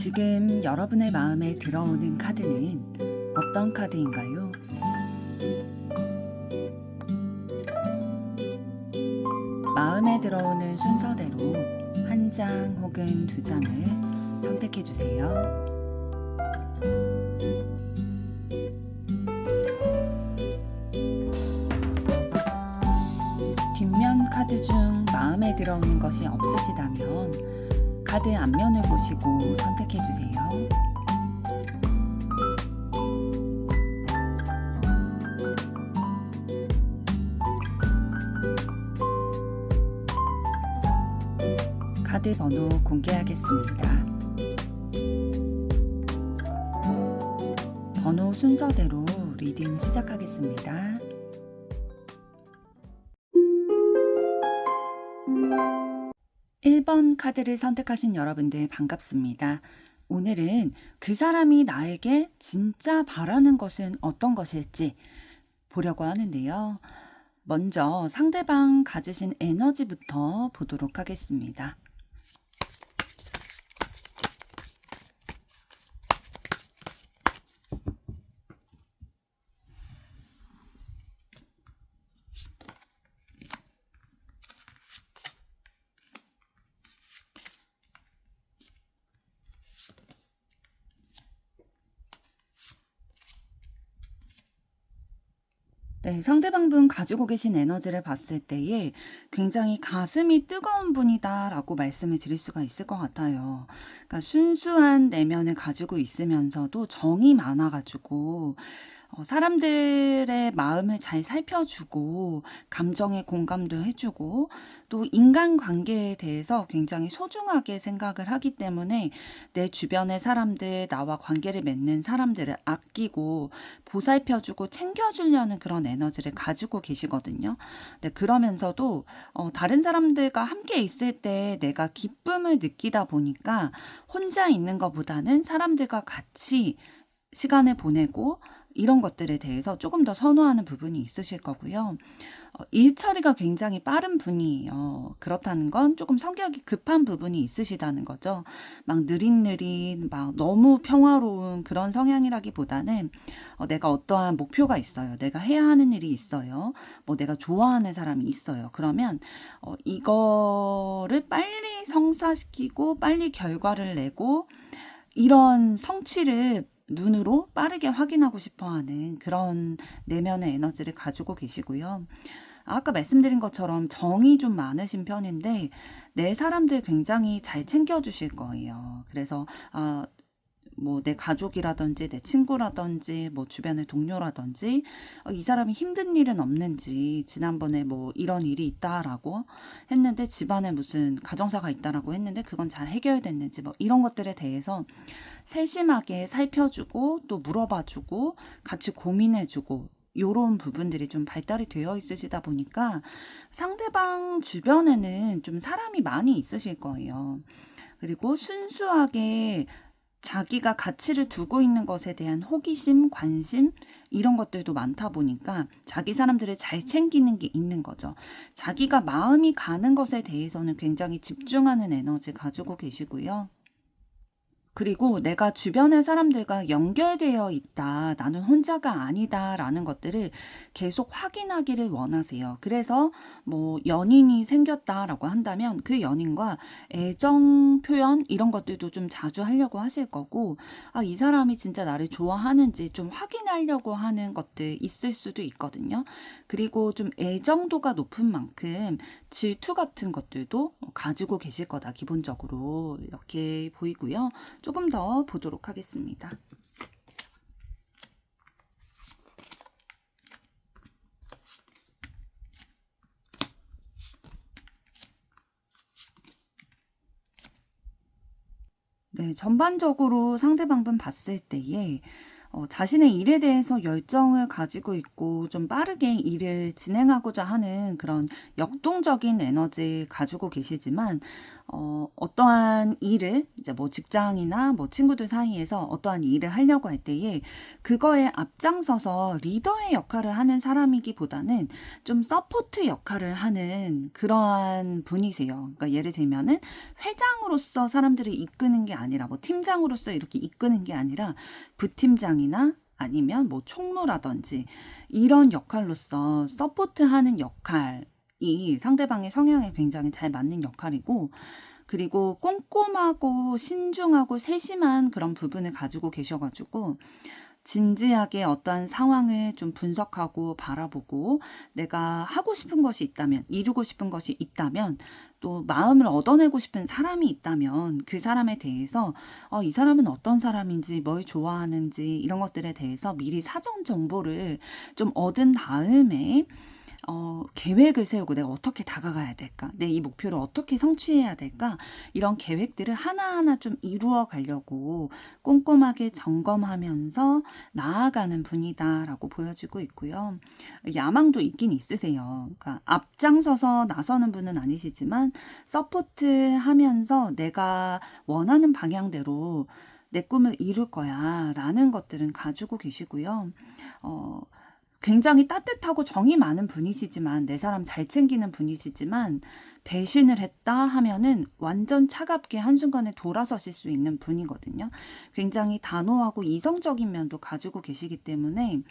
지금 여러분의 마음에 들어오는 카드는 어떤 카드인가요? 마음에 들어오는 순서대로 한 장 혹은 두 장을 선택해 주세요. 뒷면 카드 중 마음에 들어오는 것이 없으시다면 카드 앞면을 보시고 선택해 주세요. 카드 번호 공개하겠습니다. 번호 순서대로 리딩 시작하겠습니다. 1번 카드를 선택하신 여러분들 반갑습니다. 오늘은 그 사람이 나에게 진짜 바라는 것은 어떤 것일지 보려고 하는데요. 먼저 상대방 가지신 에너지부터 보도록 하겠습니다. 네, 상대방분 가지고 계신 에너지를 봤을 때에 굉장히 가슴이 뜨거운 분이다라고 말씀을 드릴 수가 있을 것 같아요. 그러니까 순수한 내면을 가지고 있으면서도 정이 많아가지고 사람들의 마음을 잘 살펴주고 감정에 공감도 해주고 또 인간관계에 대해서 굉장히 소중하게 생각을 하기 때문에 내 주변의 사람들, 나와 관계를 맺는 사람들을 아끼고 보살펴주고 챙겨주려는 그런 에너지를 가지고 계시거든요. 네, 그러면서도 다른 사람들과 함께 있을 때 내가 기쁨을 느끼다 보니까 혼자 있는 것보다는 사람들과 같이 시간을 보내고 이런 것들에 대해서 조금 더 선호하는 부분이 있으실 거고요. 일 처리가 굉장히 빠른 분이에요. 그렇다는 건 조금 성격이 급한 부분이 있으시다는 거죠. 막 느릿느릿, 막 너무 평화로운 그런 성향이라기보다는 내가 어떠한 목표가 있어요. 내가 해야 하는 일이 있어요. 뭐 내가 좋아하는 사람이 있어요. 그러면 이거를 빨리 성사시키고 빨리 결과를 내고 이런 성취를 눈으로 빠르게 확인하고 싶어하는 그런 내면의 에너지를 가지고 계시고요. 아까 말씀드린 것처럼 정이 좀 많으신 편인데 내 사람들 굉장히 잘 챙겨주실 거예요. 그래서 뭐 내 가족이라든지 내 친구라든지 뭐 주변의 동료라든지 이 사람이 힘든 일은 없는지 지난번에 뭐 이런 일이 있다라고 했는데 집안에 무슨 가정사가 있다라고 했는데 그건 잘 해결됐는지 뭐 이런 것들에 대해서 세심하게 살펴주고 또 물어봐주고 같이 고민해주고 요런 부분들이 좀 발달이 되어 있으시다 보니까 상대방 주변에는 좀 사람이 많이 있으실 거예요. 그리고 순수하게 자기가 가치를 두고 있는 것에 대한 호기심, 관심 이런 것들도 많다 보니까 자기 사람들을 잘 챙기는 게 있는 거죠. 자기가 마음이 가는 것에 대해서는 굉장히 집중하는 에너지 가지고 계시고요. 그리고 내가 주변의 사람들과 연결되어 있다, 나는 혼자가 아니다 라는 것들을 계속 확인하기를 원하세요. 그래서 뭐 연인이 생겼다라고 한다면 그 연인과 애정 표현 이런 것들도 좀 자주 하려고 하실 거고, 이 사람이 진짜 나를 좋아하는지 좀 확인하려고 하는 것들 있을 수도 있거든요. 그리고 좀 애정도가 높은 만큼 질투 같은 것들도 가지고 계실 거다, 기본적으로 이렇게 보이고요. 조금 더 보도록 하겠습니다. 네, 전반적으로 상대방분 봤을 때에 자신의 일에 대해서 열정을 가지고 있고 좀 빠르게 일을 진행하고자 하는 그런 역동적인 에너지 가지고 계시지만 어떠한 일을 이제 뭐 직장이나 뭐 친구들 사이에서 어떠한 일을 하려고 할 때에 그거에 앞장서서 리더의 역할을 하는 사람이기보다는 좀 서포트 역할을 하는 그러한 분이세요. 그러니까 예를 들면은 회장으로서 사람들을 이끄는 게 아니라 뭐 팀장으로서 이렇게 이끄는 게 아니라 부팀장이나 아니면 뭐 총무라든지 이런 역할로서 서포트하는 역할이 상대방의 성향에 굉장히 잘 맞는 역할이고, 그리고 꼼꼼하고 신중하고 세심한 그런 부분을 가지고 계셔가지고 진지하게 어떠한 상황을 좀 분석하고 바라보고 내가 하고 싶은 것이 있다면, 이루고 싶은 것이 있다면, 또 마음을 얻어내고 싶은 사람이 있다면 그 사람에 대해서 이 사람은 어떤 사람인지, 뭘 좋아하는지 이런 것들에 대해서 미리 사전 정보를 좀 얻은 다음에 계획을 세우고 내가 어떻게 다가가야 될까? 내 이 목표를 어떻게 성취해야 될까? 이런 계획들을 하나하나 좀 이루어 가려고 꼼꼼하게 점검하면서 나아가는 분이다라고 보여지고 있고요. 야망도 있긴 있으세요. 그러니까 앞장서서 나서는 분은 아니시지만 서포트하면서 내가 원하는 방향대로 내 꿈을 이룰 거야 라는 것들은 가지고 계시고요. 굉장히 따뜻하고 정이 많은 분이시지만, 내 사람 잘 챙기는 분이시지만 배신을 했다 하면은 완전 차갑게 한순간에 돌아서실 수 있는 분이거든요. 굉장히 단호하고 이성적인 면도 가지고 계시기 때문에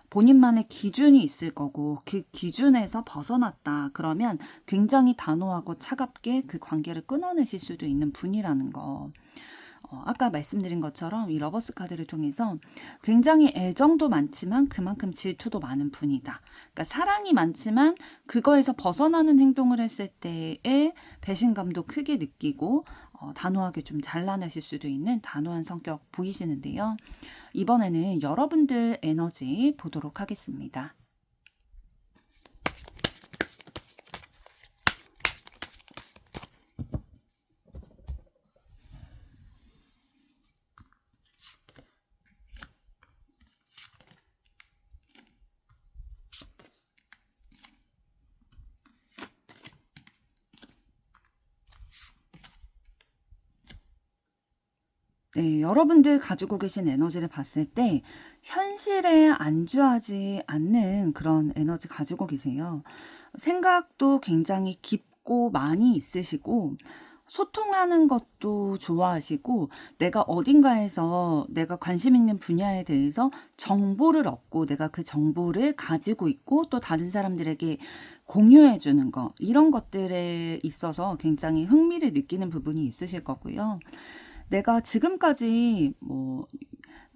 본인만의 기준이 있을 거고, 그 기준에서 벗어났다 그러면 굉장히 단호하고 차갑게 그 관계를 끊어내실 수도 있는 분이라는 거. 아까 말씀드린 것처럼 이 러버스 카드를 통해서 굉장히 애정도 많지만 그만큼 질투도 많은 분이다. 그러니까 사랑이 많지만 그거에서 벗어나는 행동을 했을 때의 배신감도 크게 느끼고 단호하게 좀 잘라내실 수도 있는 단호한 성격 보이시는데요. 이번에는 여러분들 에너지 보도록 하겠습니다. 네, 여러분들 가지고 계신 에너지를 봤을 때 현실에 안주하지 않는 그런 에너지 가지고 계세요. 생각도 굉장히 깊고 많이 있으시고, 소통하는 것도 좋아하시고, 내가 어딘가에서 내가 관심 있는 분야에 대해서 정보를 얻고 내가 그 정보를 가지고 있고 또 다른 사람들에게 공유해 주는 거, 이런 것들에 있어서 굉장히 흥미를 느끼는 부분이 있으실 거고요. 내가 지금까지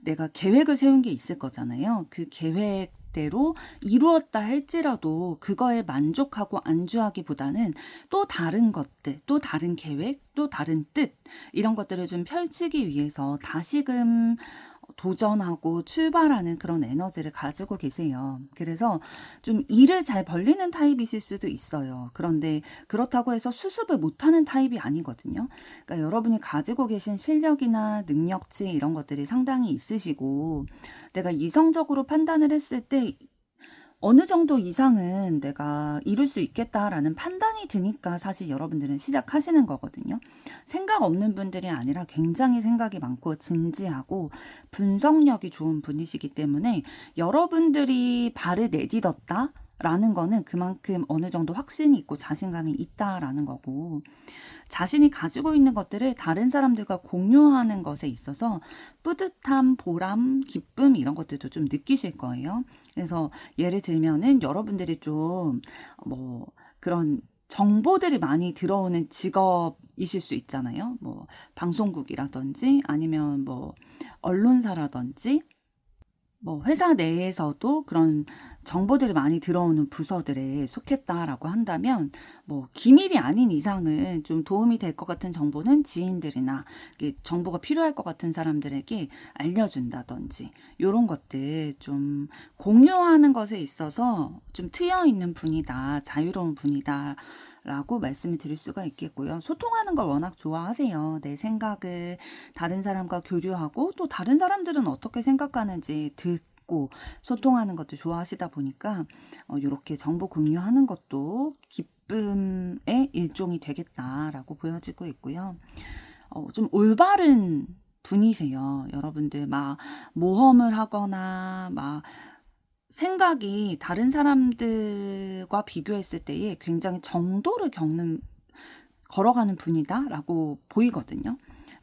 내가 계획을 세운 게 있을 거잖아요. 그 계획대로 이루었다 할지라도 그거에 만족하고 안주하기보다는 또 다른 것들, 또 다른 계획, 또 다른 뜻, 이런 것들을 좀 펼치기 위해서 다시금 도전하고 출발하는 그런 에너지를 가지고 계세요. 그래서 좀 일을 잘 벌리는 타입이실 수도 있어요. 그런데 그렇다고 해서 수습을 못하는 타입이 아니거든요. 그러니까 여러분이 가지고 계신 실력이나 능력치 이런 것들이 상당히 있으시고, 내가 이성적으로 판단을 했을 때 어느 정도 이상은 내가 이룰 수 있겠다라는 판단이 드니까 사실 여러분들은 시작하시는 거거든요. 생각 없는 분들이 아니라 굉장히 생각이 많고 진지하고 분석력이 좋은 분이시기 때문에 여러분들이 발을 내딛었다 라는 거는 그만큼 어느 정도 확신이 있고 자신감이 있다라는 거고, 자신이 가지고 있는 것들을 다른 사람들과 공유하는 것에 있어서 뿌듯함, 보람, 기쁨 이런 것들도 좀 느끼실 거예요. 그래서 예를 들면은 여러분들이 좀 그런 정보들이 많이 들어오는 직업이실 수 있잖아요. 방송국이라든지 아니면 언론사라든지 회사 내에서도 그런 정보들이 많이 들어오는 부서들에 속했다라고 한다면, 기밀이 아닌 이상은 좀 도움이 될 것 같은 정보는 지인들이나 정보가 필요할 것 같은 사람들에게 알려준다든지, 이런 것들 좀 공유하는 것에 있어서 좀 트여 있는 분이다, 자유로운 분이다 라고 말씀을 드릴 수가 있겠고요. 소통하는 걸 워낙 좋아하세요. 내 생각을 다른 사람과 교류하고 또 다른 사람들은 어떻게 생각하는지 듣고 소통하는 것도 좋아하시다 보니까 이렇게 정보 공유하는 것도 기쁨의 일종이 되겠다라고 보여지고 있고요. 좀 올바른 분이세요. 여러분들 막 모험을 하거나 막 생각이 다른 사람들과 비교했을 때에 굉장히 정도를 걸어가는 분이다라고 보이거든요.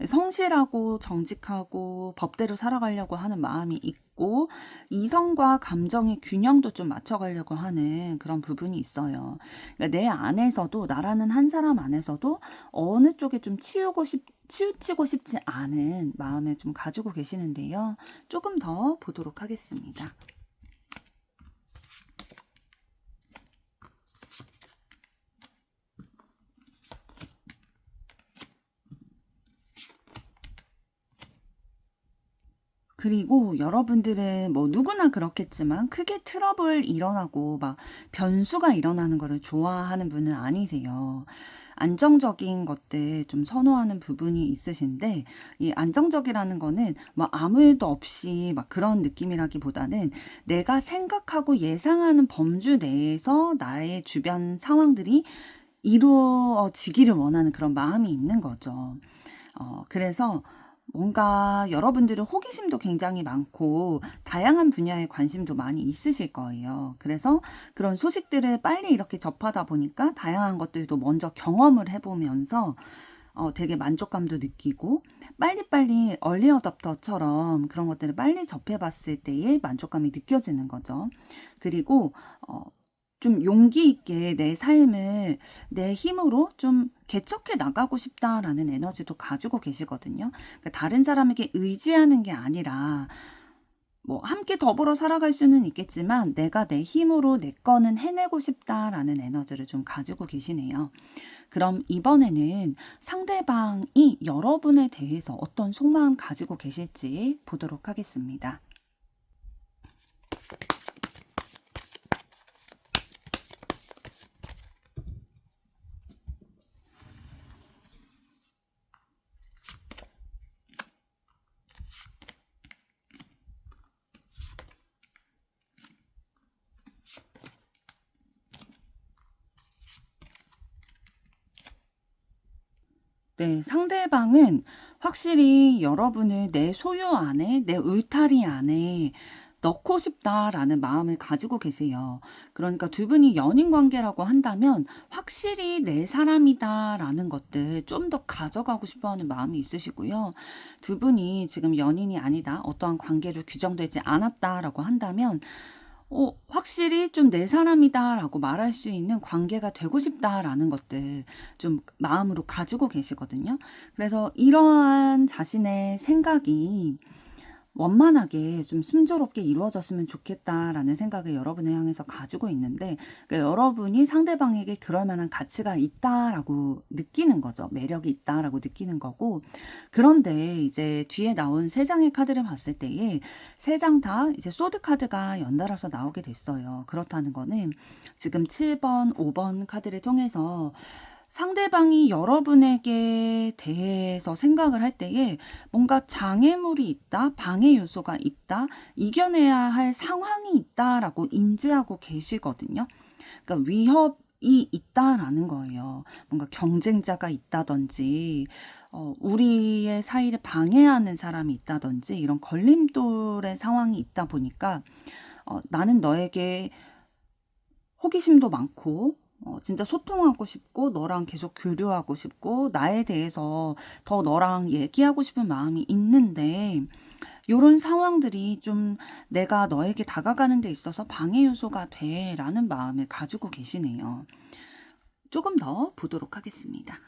성실하고 정직하고 법대로 살아가려고 하는 마음이 있고 이성과 감정의 균형도 좀 맞춰가려고 하는 그런 부분이 있어요. 그러니까 내 안에서도 나라는 한 사람 안에서도 어느 쪽에 좀 치우치고 싶지 않은 마음을 좀 가지고 계시는데요. 조금 더 보도록 하겠습니다. 그리고 여러분들은 뭐 누구나 그렇겠지만 크게 트러블 일어나고 막 변수가 일어나는 거를 좋아하는 분은 아니세요. 안정적인 것들 좀 선호하는 부분이 있으신데 이 안정적이라는 거는 뭐 아무 일도 없이 막 그런 느낌이라기보다는 내가 생각하고 예상하는 범주 내에서 나의 주변 상황들이 이루어지기를 원하는 그런 마음이 있는 거죠. 그래서 뭔가 여러분들은 호기심도 굉장히 많고 다양한 분야에 관심도 많이 있으실 거예요. 그래서 그런 소식들을 빨리 이렇게 접하다 보니까 다양한 것들도 먼저 경험을 해보면서 되게 만족감도 느끼고 빨리빨리 얼리 어답터처럼 그런 것들을 빨리 접해봤을 때의 만족감이 느껴지는 거죠. 그리고 좀 용기 있게 내 삶을 내 힘으로 좀 개척해 나가고 싶다라는 에너지도 가지고 계시거든요. 그러니까 다른 사람에게 의지하는 게 아니라 뭐 함께 더불어 살아갈 수는 있겠지만 내가 내 힘으로 내 거는 해내고 싶다라는 에너지를 좀 가지고 계시네요. 그럼 이번에는 상대방이 여러분에 대해서 어떤 속마음 가지고 계실지 보도록 하겠습니다. 네, 상대방은 확실히 여러분을 내 소유 안에, 내 울타리 안에 넣고 싶다라는 마음을 가지고 계세요. 그러니까 두 분이 연인 관계라고 한다면 확실히 내 사람이다라는 것들 좀 더 가져가고 싶어 하는 마음이 있으시고요. 두 분이 지금 연인이 아니다, 어떠한 관계로 규정되지 않았다라고 한다면 확실히 좀 내 사람이다라고 말할 수 있는 관계가 되고 싶다라는 것들 좀 마음으로 가지고 계시거든요. 그래서 이러한 자신의 생각이 원만하게 좀 순조롭게 이루어졌으면 좋겠다라는 생각을 여러분을 향해서 가지고 있는데 그러니까 여러분이 상대방에게 그럴 만한 가치가 있다라고 느끼는 거죠. 매력이 있다라고 느끼는 거고 그런데 이제 뒤에 나온 세 장의 카드를 봤을 때에 세 장 다 이제 소드 카드가 연달아서 나오게 됐어요. 그렇다는 거는 지금 7번, 5번 카드를 통해서 상대방이 여러분에게 대해서 생각을 할 때에 뭔가 장애물이 있다, 방해 요소가 있다, 이겨내야 할 상황이 있다라고 인지하고 계시거든요. 그러니까 위협이 있다라는 거예요. 뭔가 경쟁자가 있다든지, 우리의 사이를 방해하는 사람이 있다든지, 이런 걸림돌의 상황이 있다 보니까, 나는 너에게 호기심도 많고, 진짜 소통하고 싶고, 너랑 계속 교류하고 싶고, 나에 대해서 더 너랑 얘기하고 싶은 마음이 있는데, 요런 상황들이 좀 내가 너에게 다가가는 데 있어서 방해 요소가 돼 라는 마음을 가지고 계시네요. 조금 더 보도록 하겠습니다.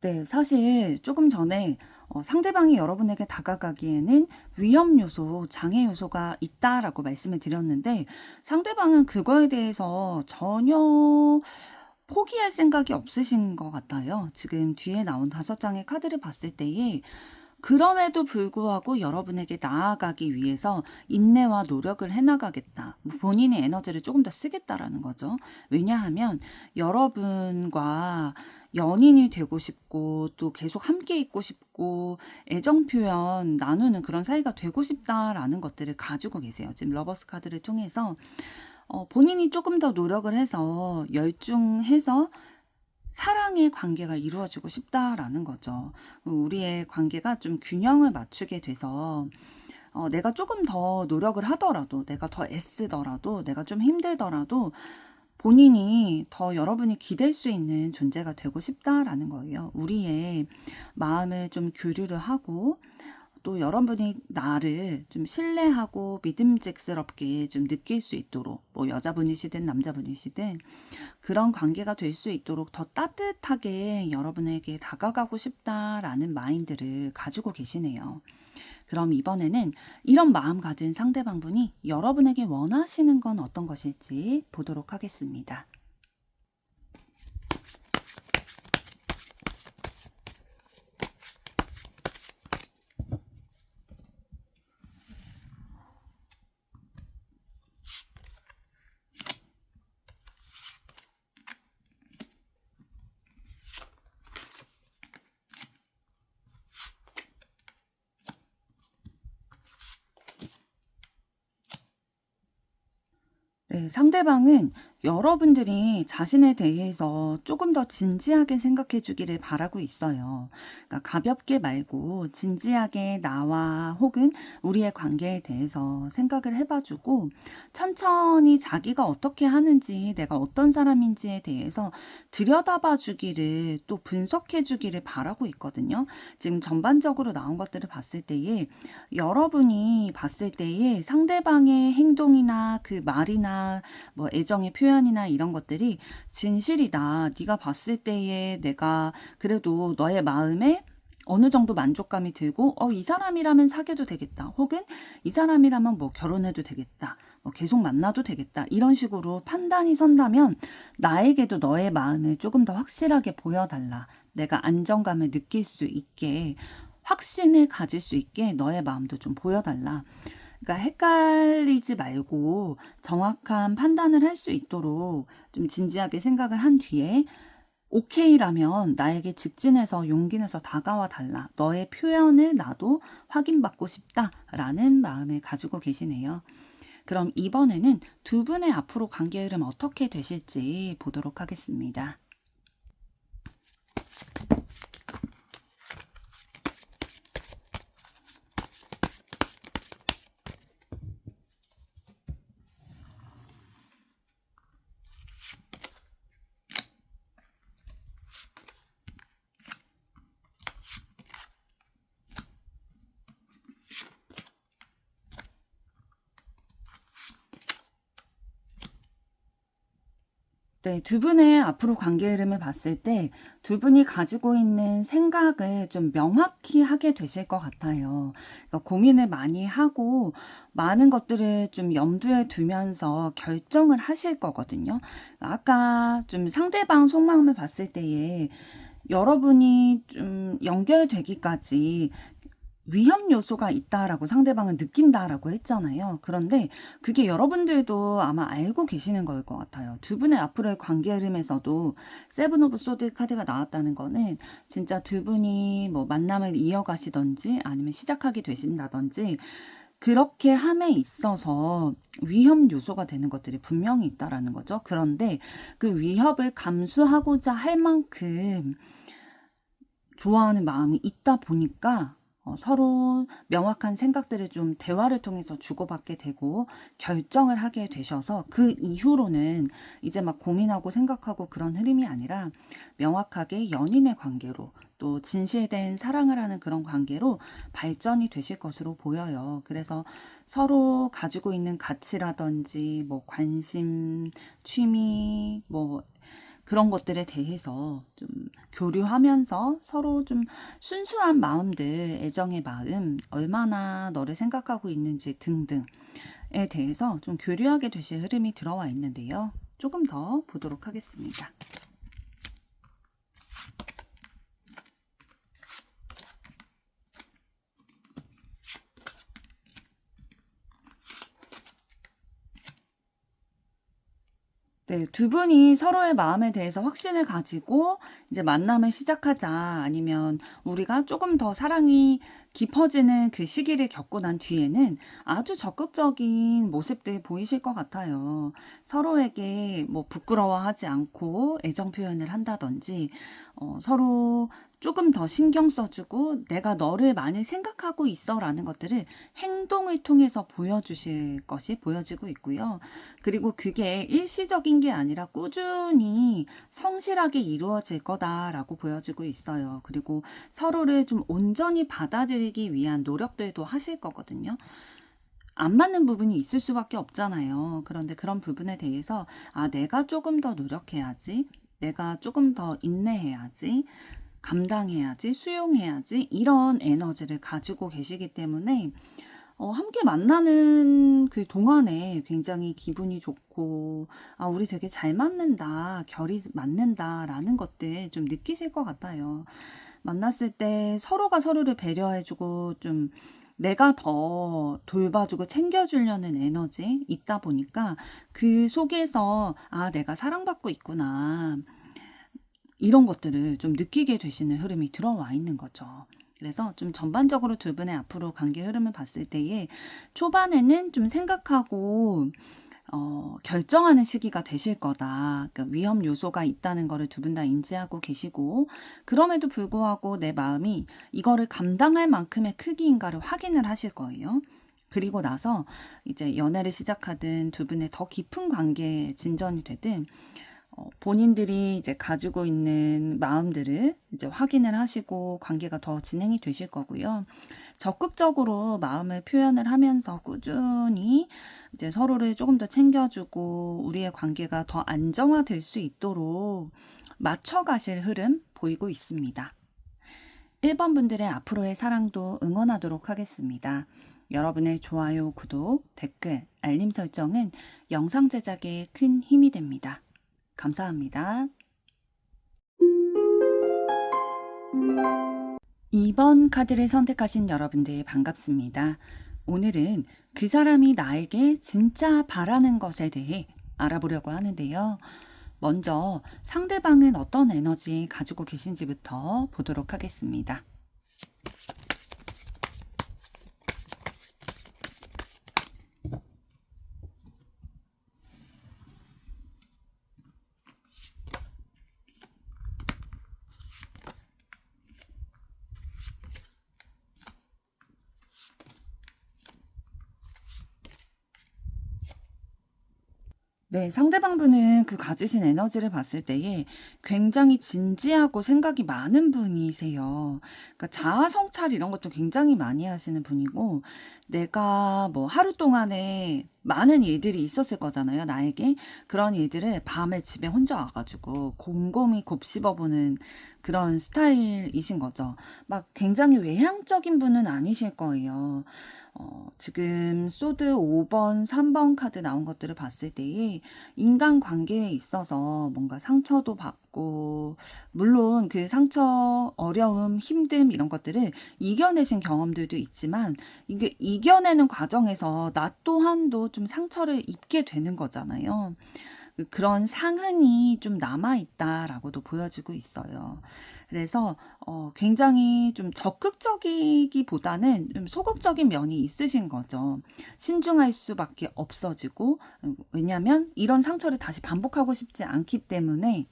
네, 사실 조금 전에 상대방이 여러분에게 다가가기에는 위험 요소, 장애 요소가 있다라고 말씀을 드렸는데 상대방은 그거에 대해서 전혀 포기할 생각이 없으신 것 같아요. 지금 뒤에 나온 5장의 카드를 봤을 때에 그럼에도 불구하고 여러분에게 나아가기 위해서 인내와 노력을 해나가겠다. 본인의 에너지를 조금 더 쓰겠다라는 거죠. 왜냐하면 여러분과 연인이 되고 싶고 또 계속 함께 있고 싶고 애정 표현 나누는 그런 사이가 되고 싶다라는 것들을 가지고 계세요. 지금 러버스 카드를 통해서 본인이 조금 더 노력을 해서 열중해서 사랑의 관계가 이루어지고 싶다라는 거죠. 우리의 관계가 좀 균형을 맞추게 돼서 내가 조금 더 노력을 하더라도, 내가 더 애쓰더라도, 내가 좀 힘들더라도 본인이 더 여러분이 기댈 수 있는 존재가 되고 싶다라는 거예요. 우리의 마음을 좀 교류를 하고 또 여러분이 나를 좀 신뢰하고 믿음직스럽게 좀 느낄 수 있도록 뭐 여자분이시든 남자분이시든 그런 관계가 될 수 있도록 더 따뜻하게 여러분에게 다가가고 싶다라는 마인드를 가지고 계시네요. 그럼 이번에는 이런 마음 가진 상대방분이 여러분에게 원하시는 건 어떤 것일지 보도록 하겠습니다. 네, 상대방은 여러분들이 자신에 대해서 조금 더 진지하게 생각해 주기를 바라고 있어요. 그러니까 가볍게 말고 진지하게 나와 혹은 우리의 관계에 대해서 생각을 해봐 주고 천천히 자기가 어떻게 하는지 내가 어떤 사람인지에 대해서 들여다봐 주기를 또 분석해 주기를 바라고 있거든요. 지금 전반적으로 나온 것들을 봤을 때에 여러분이 봤을 때에 상대방의 행동이나 그 말이나 뭐 애정의 표현이나 이런 것들이 진실이다. 네가 봤을 때에 내가 그래도 너의 마음에 어느 정도 만족감이 들고 이 사람이라면 사귀어도 되겠다. 혹은 이 사람이라면 뭐 결혼해도 되겠다. 뭐 계속 만나도 되겠다. 이런 식으로 판단이 선다면 나에게도 너의 마음을 조금 더 확실하게 보여달라. 내가 안정감을 느낄 수 있게 확신을 가질 수 있게 너의 마음도 좀 보여달라. 그러니까 헷갈리지 말고 정확한 판단을 할 수 있도록 좀 진지하게 생각을 한 뒤에 오케이라면 나에게 직진해서 용기 내서 다가와 달라. 너의 표현을 나도 확인받고 싶다라는 마음을 가지고 계시네요. 그럼 이번에는 두 분의 앞으로 관계 흐름 어떻게 되실지 보도록 하겠습니다. 네, 두 분의 앞으로 관계 흐름을 봤을 때 두 분이 가지고 있는 생각을 좀 명확히 하게 되실 것 같아요. 그러니까 고민을 많이 하고 많은 것들을 좀 염두에 두면서 결정을 하실 거거든요. 아까 좀 상대방 속마음을 봤을 때에 여러분이 좀 연결되기까지 위험 요소가 있다라고 상대방은 느낀다라고 했잖아요. 그런데 그게 여러분들도 아마 알고 계시는 거일 것 같아요. 두 분의 앞으로의 관계 흐름에서도 세븐 오브 소드 카드가 나왔다는 거는 진짜 두 분이 뭐 만남을 이어가시던지 아니면 시작하게 되신다든지 그렇게 함에 있어서 위험 요소가 되는 것들이 분명히 있다라는 거죠. 그런데 그 위협을 감수하고자 할 만큼 좋아하는 마음이 있다 보니까 서로 명확한 생각들을 좀 대화를 통해서 주고받게 되고 결정을 하게 되셔서 그 이후로는 이제 막 고민하고 생각하고 그런 흐름이 아니라 명확하게 연인의 관계로 또 진실된 사랑을 하는 그런 관계로 발전이 되실 것으로 보여요. 그래서 서로 가지고 있는 가치라든지 뭐 관심, 취미, 뭐 그런 것들에 대해서 좀 교류하면서 서로 좀 순수한 마음들, 애정의 마음, 얼마나 너를 생각하고 있는지 등등에 대해서 좀 교류하게 되실 흐름이 들어와 있는데요. 조금 더 보도록 하겠습니다. 네, 두 분이 서로의 마음에 대해서 확신을 가지고 이제 만남을 시작하자, 아니면 우리가 조금 더 사랑이 깊어지는 그 시기를 겪고 난 뒤에는 아주 적극적인 모습들 보이실 것 같아요. 서로에게 뭐 부끄러워하지 않고 애정 표현을 한다든지, 서로 조금 더 신경 써주고 내가 너를 많이 생각하고 있어라는 것들을 행동을 통해서 보여주실 것이 보여지고 있고요. 그리고 그게 일시적인 게 아니라 꾸준히 성실하게 이루어질 거다라고 보여지고 있어요. 그리고 서로를 좀 온전히 받아들이기 위한 노력들도 하실 거거든요. 안 맞는 부분이 있을 수밖에 없잖아요. 그런데 그런 부분에 대해서 내가 조금 더 노력해야지. 내가 조금 더 인내해야지. 감당해야지. 수용해야지. 이런 에너지를 가지고 계시기 때문에 함께 만나는 그 동안에 굉장히 기분이 좋고, 우리 되게 잘 맞는다, 결이 맞는다라는 것들 좀 느끼실 것 같아요. 만났을 때 서로가 서로를 배려해주고 좀 내가 더 돌봐주고 챙겨주려는 에너지 있다 보니까 그 속에서 내가 사랑받고 있구나. 이런 것들을 좀 느끼게 되시는 흐름이 들어와 있는 거죠. 그래서 좀 전반적으로 두 분의 앞으로 관계 흐름을 봤을 때에 초반에는 좀 생각하고 결정하는 시기가 되실 거다. 그러니까 위험 요소가 있다는 거를 두 분 다 인지하고 계시고, 그럼에도 불구하고 내 마음이 이거를 감당할 만큼의 크기인가를 확인을 하실 거예요. 그리고 나서 이제 연애를 시작하든 두 분의 더 깊은 관계에 진전이 되든 본인들이 이제 가지고 있는 마음들을 이제 확인을 하시고 관계가 더 진행이 되실 거고요. 적극적으로 마음을 표현을 하면서 꾸준히 이제 서로를 조금 더 챙겨주고 우리의 관계가 더 안정화될 수 있도록 맞춰가실 흐름 보이고 있습니다. 1번 분들의 앞으로의 사랑도 응원하도록 하겠습니다. 여러분의 좋아요, 구독, 댓글, 알림 설정은 영상 제작에 큰 힘이 됩니다. 감사합니다. 2번 카드를 선택하신 여러분들 반갑습니다. 오늘은 그 사람이 나에게 진짜 바라는 것에 대해 알아보려고 하는데요. 먼저 상대방은 어떤 에너지 가지고 계신지부터 보도록 하겠습니다. 네, 상대방 분은 그 가지신 에너지를 봤을 때에 굉장히 진지하고 생각이 많은 분이세요. 그러니까 자아 성찰 이런 것도 굉장히 많이 하시는 분이고, 내가 뭐 하루 동안에 많은 일들이 있었을 거잖아요, 나에게. 그런 일들을 밤에 집에 혼자 와가지고 곰곰이 곱씹어보는 그런 스타일이신 거죠. 막 굉장히 외향적인 분은 아니실 거예요. 지금 소드 5번, 3번 카드 나온 것들을 봤을 때에 인간관계에 있어서 뭔가 상처도 받고, 물론 그 상처, 어려움, 힘듦 이런 것들을 이겨내신 경험들도 있지만, 이게 이겨내는 과정에서 나 또한도 좀 상처를 입게 되는 거잖아요. 그런 상흔이 좀 남아있다라고도 보여지고 있어요. 그래서 굉장히 좀 적극적이기보다는 좀 소극적인 면이 있으신 거죠. 신중할 수밖에 없어지고, 왜냐하면 이런 상처를 다시 반복하고 싶지 않기 때문에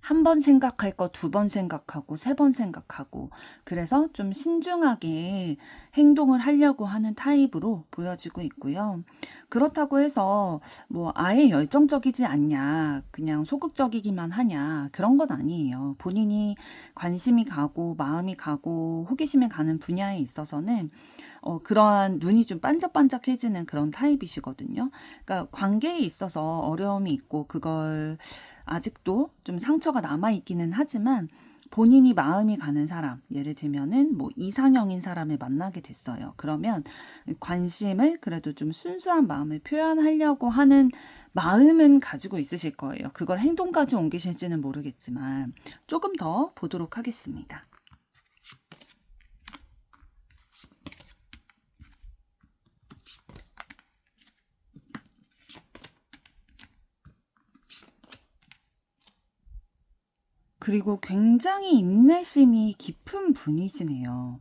한 번 생각할 거 두 번 생각하고 세 번 생각하고, 그래서 좀 신중하게 행동을 하려고 하는 타입으로 보여지고 있고요. 그렇다고 해서 뭐 아예 열정적이지 않냐, 그냥 소극적이기만 하냐, 그런 건 아니에요. 본인이 관심이 가고 마음이 가고 호기심이 가는 분야에 있어서는 그러한 눈이 좀 반짝반짝해지는 그런 타입이시거든요. 그러니까 관계에 있어서 어려움이 있고 그걸 아직도 좀 상처가 남아있기는 하지만, 본인이 마음이 가는 사람, 예를 들면은 뭐 이상형인 사람을 만나게 됐어요. 그러면 관심을 그래도 좀 순수한 마음을 표현하려고 하는 마음은 가지고 있으실 거예요. 그걸 행동까지 옮기실지는 모르겠지만 조금 더 보도록 하겠습니다. 그리고 굉장히 인내심이 깊은 분이시네요.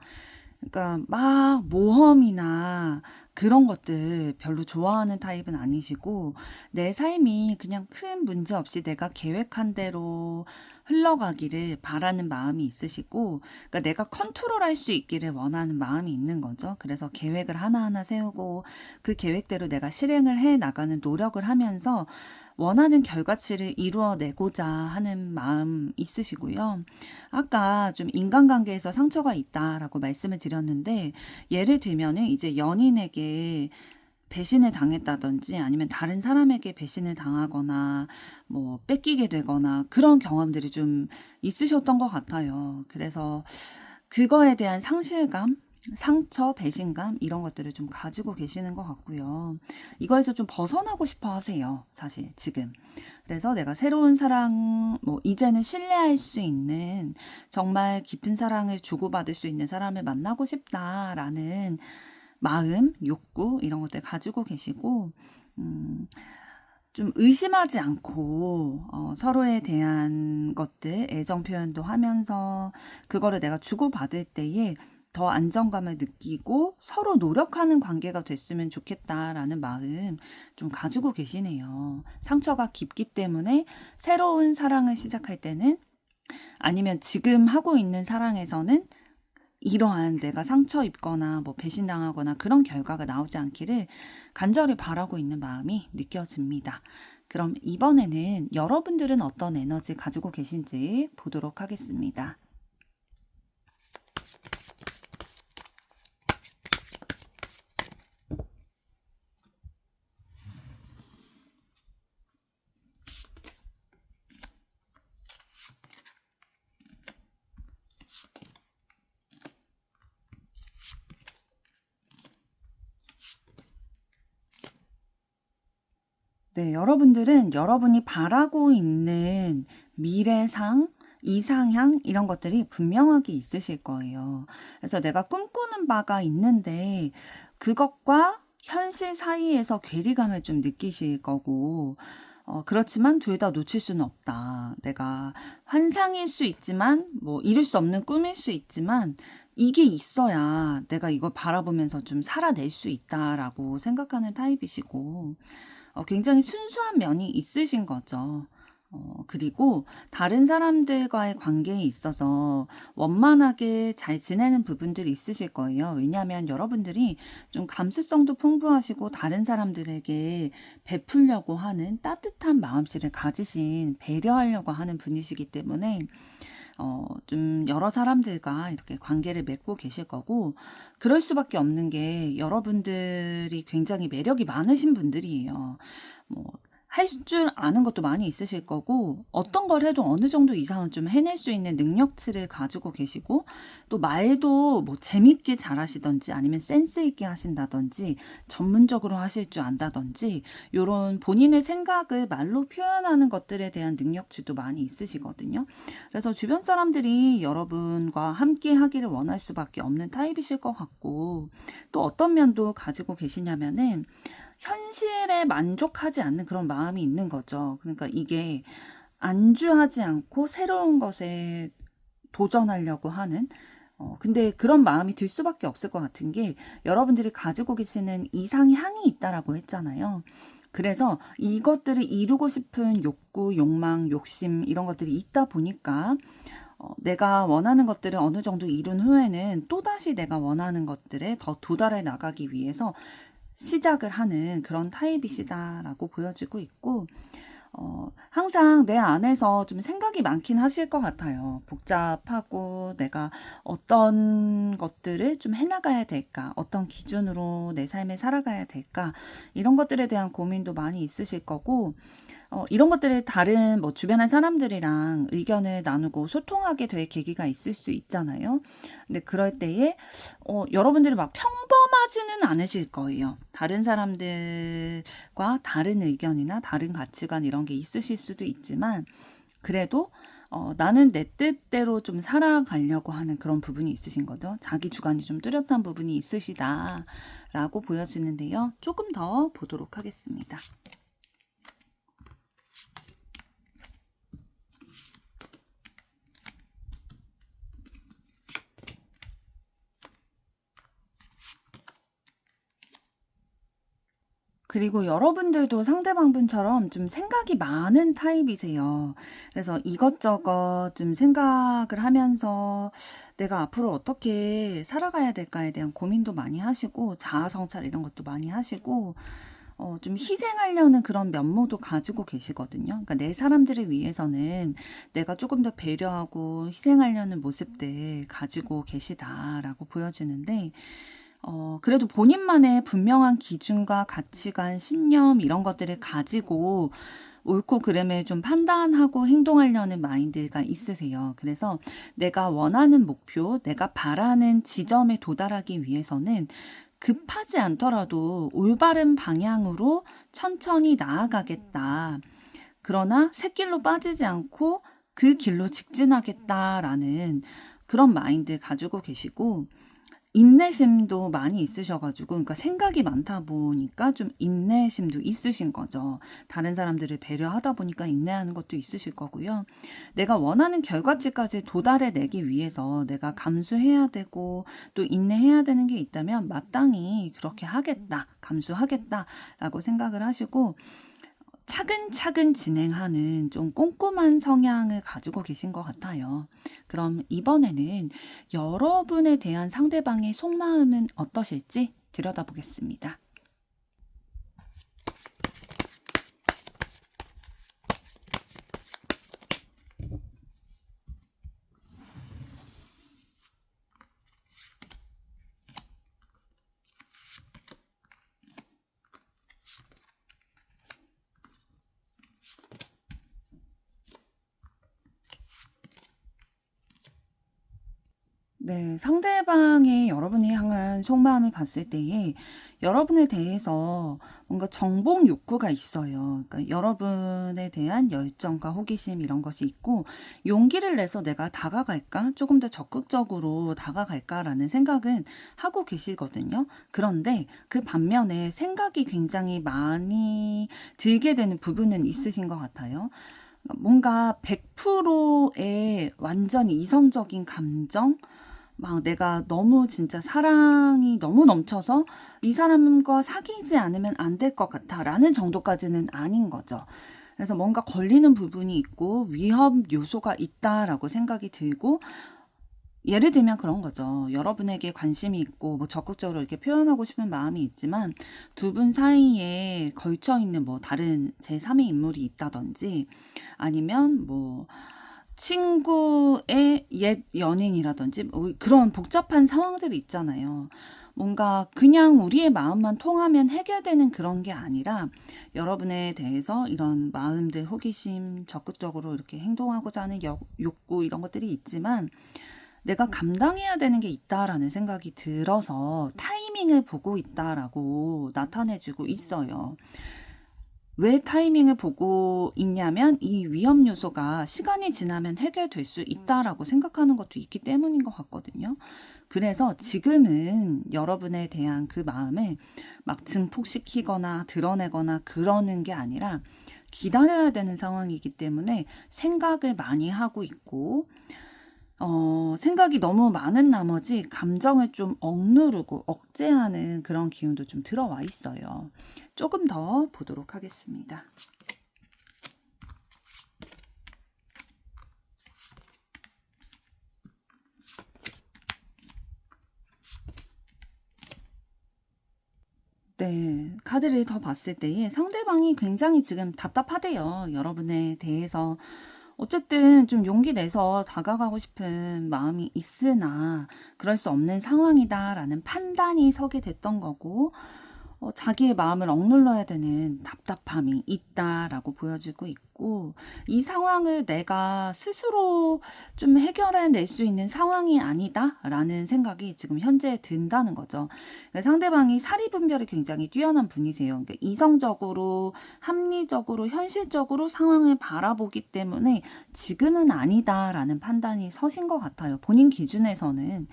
그러니까 막 모험이나 그런 것들 별로 좋아하는 타입은 아니시고 내 삶이 그냥 큰 문제 없이 내가 계획한 대로 흘러가기를 바라는 마음이 있으시고 그러니까 내가 컨트롤할 수 있기를 원하는 마음이 있는 거죠. 그래서 계획을 하나하나 세우고 그 계획대로 내가 실행을 해 나가는 노력을 하면서 원하는 결과치를 이루어내고자 하는 마음 있으시고요. 아까 좀 인간관계에서 상처가 있다라고 말씀을 드렸는데 예를 들면은 이제 연인에게 배신을 당했다든지 아니면 다른 사람에게 배신을 당하거나 뭐 뺏기게 되거나 그런 경험들이 좀 있으셨던 것 같아요. 그래서 그거에 대한 상실감, 상처, 배신감 이런 것들을 좀 가지고 계시는 것 같고요. 이거에서 좀 벗어나고 싶어 하세요. 사실 지금. 그래서 내가 새로운 사랑, 뭐 이제는 신뢰할 수 있는 정말 깊은 사랑을 주고받을 수 있는 사람을 만나고 싶다라는 마음, 욕구 이런 것들 가지고 계시고 좀 의심하지 않고 서로에 대한 것들 애정 표현도 하면서 그거를 내가 주고받을 때에 더 안정감을 느끼고 서로 노력하는 관계가 됐으면 좋겠다라는 마음 좀 가지고 계시네요. 상처가 깊기 때문에 새로운 사랑을 시작할 때는 아니면 지금 하고 있는 사랑에서는 이러한 내가 상처 입거나 뭐 배신당하거나 그런 결과가 나오지 않기를 간절히 바라고 있는 마음이 느껴집니다. 그럼 이번에는 여러분들은 어떤 에너지 가지고 계신지 보도록 하겠습니다. 네, 여러분들은 여러분이 바라고 있는 미래상, 이상향 이런 것들이 분명하게 있으실 거예요. 그래서 내가 꿈꾸는 바가 있는데 그것과 현실 사이에서 괴리감을 좀 느끼실 거고 그렇지만 둘 다 놓칠 수는 없다. 내가 환상일 수 있지만 뭐 이룰 수 없는 꿈일 수 있지만 이게 있어야 내가 이걸 바라보면서 좀 살아낼 수 있다라고 생각하는 타입이시고 굉장히 순수한 면이 있으신 거죠. 그리고 다른 사람들과의 관계에 있어서 원만하게 잘 지내는 부분들이 있으실 거예요. 왜냐하면 여러분들이 좀 감수성도 풍부하시고 다른 사람들에게 베풀려고 하는 따뜻한 마음씨를 가지신 배려하려고 하는 분이시기 때문에 좀 여러 사람들과 이렇게 관계를 맺고 계실 거고, 그럴 수밖에 없는 게 여러분들이 굉장히 매력이 많으신 분들이에요. 뭐, 할 줄 아는 것도 많이 있으실 거고, 어떤 걸 해도 어느 정도 이상은 좀 해낼 수 있는 능력치를 가지고 계시고, 또 말도 뭐 재밌게 잘하시던지 아니면 센스 있게 하신다든지, 전문적으로 하실 줄 안다든지, 요런 본인의 생각을 말로 표현하는 것들에 대한 능력치도 많이 있으시거든요. 그래서 주변 사람들이 여러분과 함께 하기를 원할 수밖에 없는 타입이실 것 같고, 또 어떤 면도 가지고 계시냐면은 현실에 만족하지 않는 그런 마음이 있는 거죠. 그러니까 이게 안주하지 않고 새로운 것에 도전하려고 하는 근데 그런 마음이 들 수밖에 없을 것 같은 게 여러분들이 가지고 계시는 이상향이 있다라고 했잖아요. 그래서 이것들을 이루고 싶은 욕구, 욕망, 욕심 이런 것들이 있다 보니까 내가 원하는 것들을 어느 정도 이룬 후에는 또다시 내가 원하는 것들에 더 도달해 나가기 위해서 시작을 하는 그런 타입이시다라고 보여지고 있고, 항상 내 안에서 좀 생각이 많긴 하실 것 같아요. 복잡하고 내가 어떤 것들을 좀 해나가야 될까, 어떤 기준으로 내 삶을 살아가야 될까, 이런 것들에 대한 고민도 많이 있으실 거고, 이런 것들을 다른 뭐 주변의 사람들이랑 의견을 나누고 소통하게 될 계기가 있을 수 있잖아요. 근데 그럴 때에 여러분들이 막 평범하지는 않으실 거예요. 다른 사람들과 다른 의견이나 다른 가치관 이런 게 있으실 수도 있지만 그래도 나는 내 뜻대로 좀 살아가려고 하는 그런 부분이 있으신 거죠. 자기 주관이 좀 뚜렷한 부분이 있으시다라고 보여지는데요. 조금 더 보도록 하겠습니다. 그리고 여러분들도 상대방분처럼 좀 생각이 많은 타입이세요. 그래서 이것저것 좀 생각을 하면서 내가 앞으로 어떻게 살아가야 될까에 대한 고민도 많이 하시고, 자아 성찰 이런 것도 많이 하시고, 좀 희생하려는 그런 면모도 가지고 계시거든요. 그러니까 내 사람들을 위해서는 내가 조금 더 배려하고 희생하려는 모습들 가지고 계시다라고 보여지는데, 그래도 본인만의 분명한 기준과 가치관, 신념 이런 것들을 가지고 옳고 그름을 좀 판단하고 행동하려는 마인드가 있으세요. 그래서 내가 원하는 목표, 내가 바라는 지점에 도달하기 위해서는 급하지 않더라도 올바른 방향으로 천천히 나아가겠다. 그러나 샛길로 빠지지 않고 그 길로 직진하겠다라는 그런 마인드 가지고 계시고, 인내심도 많이 있으셔가지고, 그러니까 생각이 많다 보니까 좀 인내심도 있으신 거죠. 다른 사람들을 배려하다 보니까 인내하는 것도 있으실 거고요. 내가 원하는 결과치까지 도달해내기 위해서 내가 감수해야 되고 또 인내해야 되는 게 있다면 마땅히 그렇게 하겠다, 감수하겠다라고 생각을 하시고, 차근차근 진행하는 좀 꼼꼼한 성향을 가지고 계신 것 같아요. 그럼 이번에는 여러분에 대한 상대방의 속마음은 어떠실지 들여다보겠습니다. 네, 상대방의 여러분이 향한 속마음을 봤을 때에 여러분에 대해서 뭔가 정복 욕구가 있어요. 그러니까 여러분에 대한 열정과 호기심 이런 것이 있고, 용기를 내서 내가 다가갈까? 조금 더 적극적으로 다가갈까라는 생각은 하고 계시거든요. 그런데 그 반면에 생각이 굉장히 많이 들게 되는 부분은 있으신 것 같아요. 뭔가 100%의 완전히 이성적인 감정, 막 내가 너무 진짜 사랑이 너무 넘쳐서 이 사람과 사귀지 않으면 안 될 것 같아 라는 정도까지는 아닌 거죠. 그래서 뭔가 걸리는 부분이 있고 위험 요소가 있다라고 생각이 들고, 예를 들면 그런 거죠. 여러분에게 관심이 있고 뭐 적극적으로 이렇게 표현하고 싶은 마음이 있지만 두 분 사이에 걸쳐 있는 뭐 다른 제3의 인물이 있다든지, 아니면 뭐 친구의 옛 연인이라든지 뭐 그런 복잡한 상황들이 있잖아요. 뭔가 그냥 우리의 마음만 통하면 해결되는 그런 게 아니라 여러분에 대해서 이런 마음들, 호기심, 적극적으로 이렇게 행동하고자 하는 욕구 이런 것들이 있지만 내가 감당해야 되는 게 있다라는 생각이 들어서 타이밍을 보고 있다라고 나타내주고 있어요. 왜 타이밍을 보고 있냐면 이 위험 요소가 시간이 지나면 해결될 수 있다라고 생각하는 것도 있기 때문인 것 같거든요. 그래서 지금은 여러분에 대한 그 마음을 막 증폭시키거나 드러내거나 그러는 게 아니라 기다려야 되는 상황이기 때문에 생각을 많이 하고 있고, 생각이 너무 많은 나머지 감정을 좀 억누르고 억제하는 그런 기운도 좀 들어와 있어요. 조금 더 보도록 하겠습니다. 네, 카드를 더 봤을 때에 상대방이 굉장히 지금 답답하대요. 여러분에 대해서. 어쨌든 좀 용기 내서 다가가고 싶은 마음이 있으나 그럴 수 없는 상황이다라는 판단이 서게 됐던 거고, 자기의 마음을 억눌러야 되는 답답함이 있다라고 보여지고 있고, 이 상황을 내가 스스로 좀 해결해낼 수 있는 상황이 아니다라는 생각이 지금 현재 든다는 거죠. 그러니까 상대방이 사리 분별이 굉장히 뛰어난 분이세요. 그러니까 이성적으로, 합리적으로, 현실적으로 상황을 바라보기 때문에 지금은 아니다라는 판단이 서신 것 같아요. 본인 기준에서는.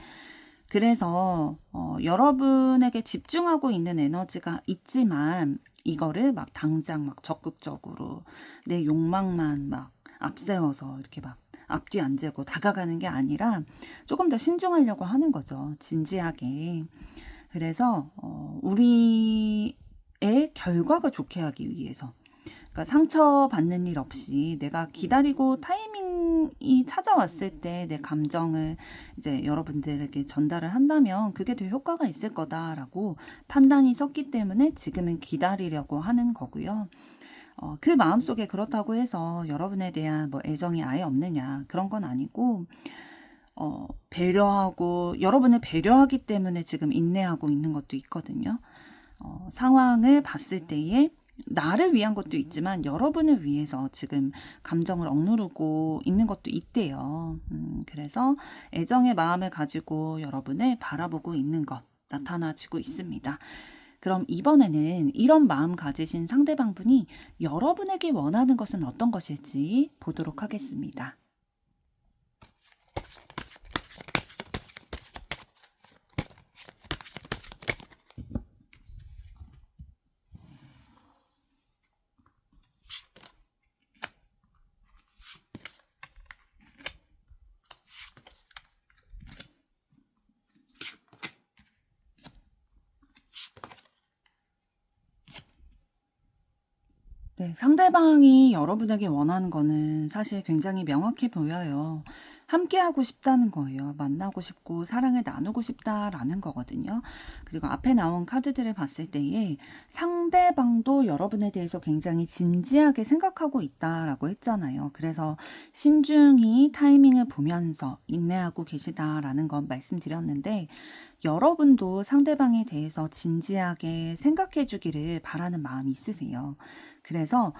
그래서 여러분에게 집중하고 있는 에너지가 있지만 이거를 막 당장 막 적극적으로 내 욕망만 막 앞세워서 이렇게 막 앞뒤 안 재고 다가가는 게 아니라 조금 더 신중하려고 하는 거죠. 진지하게. 그래서 우리에게 결과가 좋게 하기 위해서. 그러니까 상처받는 일 없이 내가 기다리고 타이밍이 찾아왔을 때 내 감정을 이제 여러분들에게 전달을 한다면 그게 더 효과가 있을 거다라고 판단이 섰기 때문에 지금은 기다리려고 하는 거고요. 그 마음속에 그렇다고 해서 여러분에 대한 뭐 애정이 아예 없느냐 그런 건 아니고, 배려하고 여러분을 배려하기 때문에 지금 인내하고 있는 것도 있거든요. 상황을 봤을 때에 나를 위한 것도 있지만 여러분을 위해서 지금 감정을 억누르고 있는 것도 있대요. 그래서 애정의 마음을 가지고 여러분을 바라보고 있는 것 나타나지고 있습니다. 그럼 이번에는 이런 마음 가지신 상대방분이 여러분에게 원하는 것은 어떤 것일지 보도록 하겠습니다. 네, 상대방이 여러분에게 원하는 거는 사실 굉장히 명확해 보여요. 함께 하고 싶다는 거예요. 만나고 싶고 사랑을 나누고 싶다라는 거거든요. 그리고 앞에 나온 카드들을 봤을 때에 상대방도 여러분에 대해서 굉장히 진지하게 생각하고 있다라고 했잖아요. 그래서 신중히 타이밍을 보면서 인내하고 계시다라는 건 말씀드렸는데, 여러분도 상대방에 대해서 진지하게 생각해 주기를 바라는 마음이 있으세요. 그래서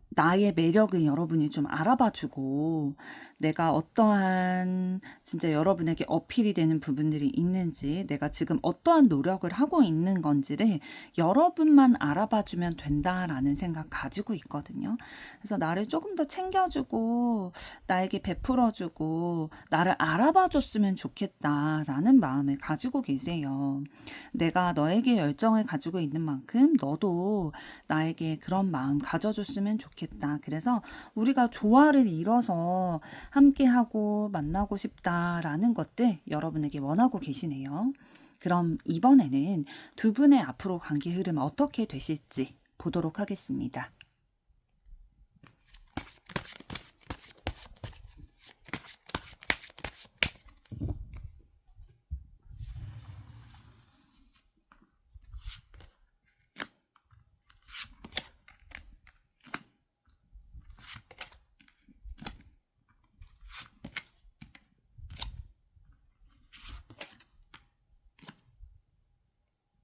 나의 매력을 여러분이 좀 알아봐 주고, 내가 어떠한 진짜 여러분에게 어필이 되는 부분들이 있는지, 내가 지금 어떠한 노력을 하고 있는 건지를 여러분만 알아봐 주면 된다라는 생각 가지고 있거든요. 그래서 나를 조금 더 챙겨주고 나에게 베풀어 주고 나를 알아봐 줬으면 좋겠다라는 마음을 가지고 계세요. 내가 너에게 열정을 가지고 있는 만큼 너도 나에게 그런 마음 가져줬으면 좋겠다. 그래서 우리가 조화를 이뤄서 함께하고 만나고 싶다라는 것들 여러분에게 원하고 계시네요. 그럼 이번에는 두 분의 앞으로 관계 흐름 어떻게 되실지 보도록 하겠습니다.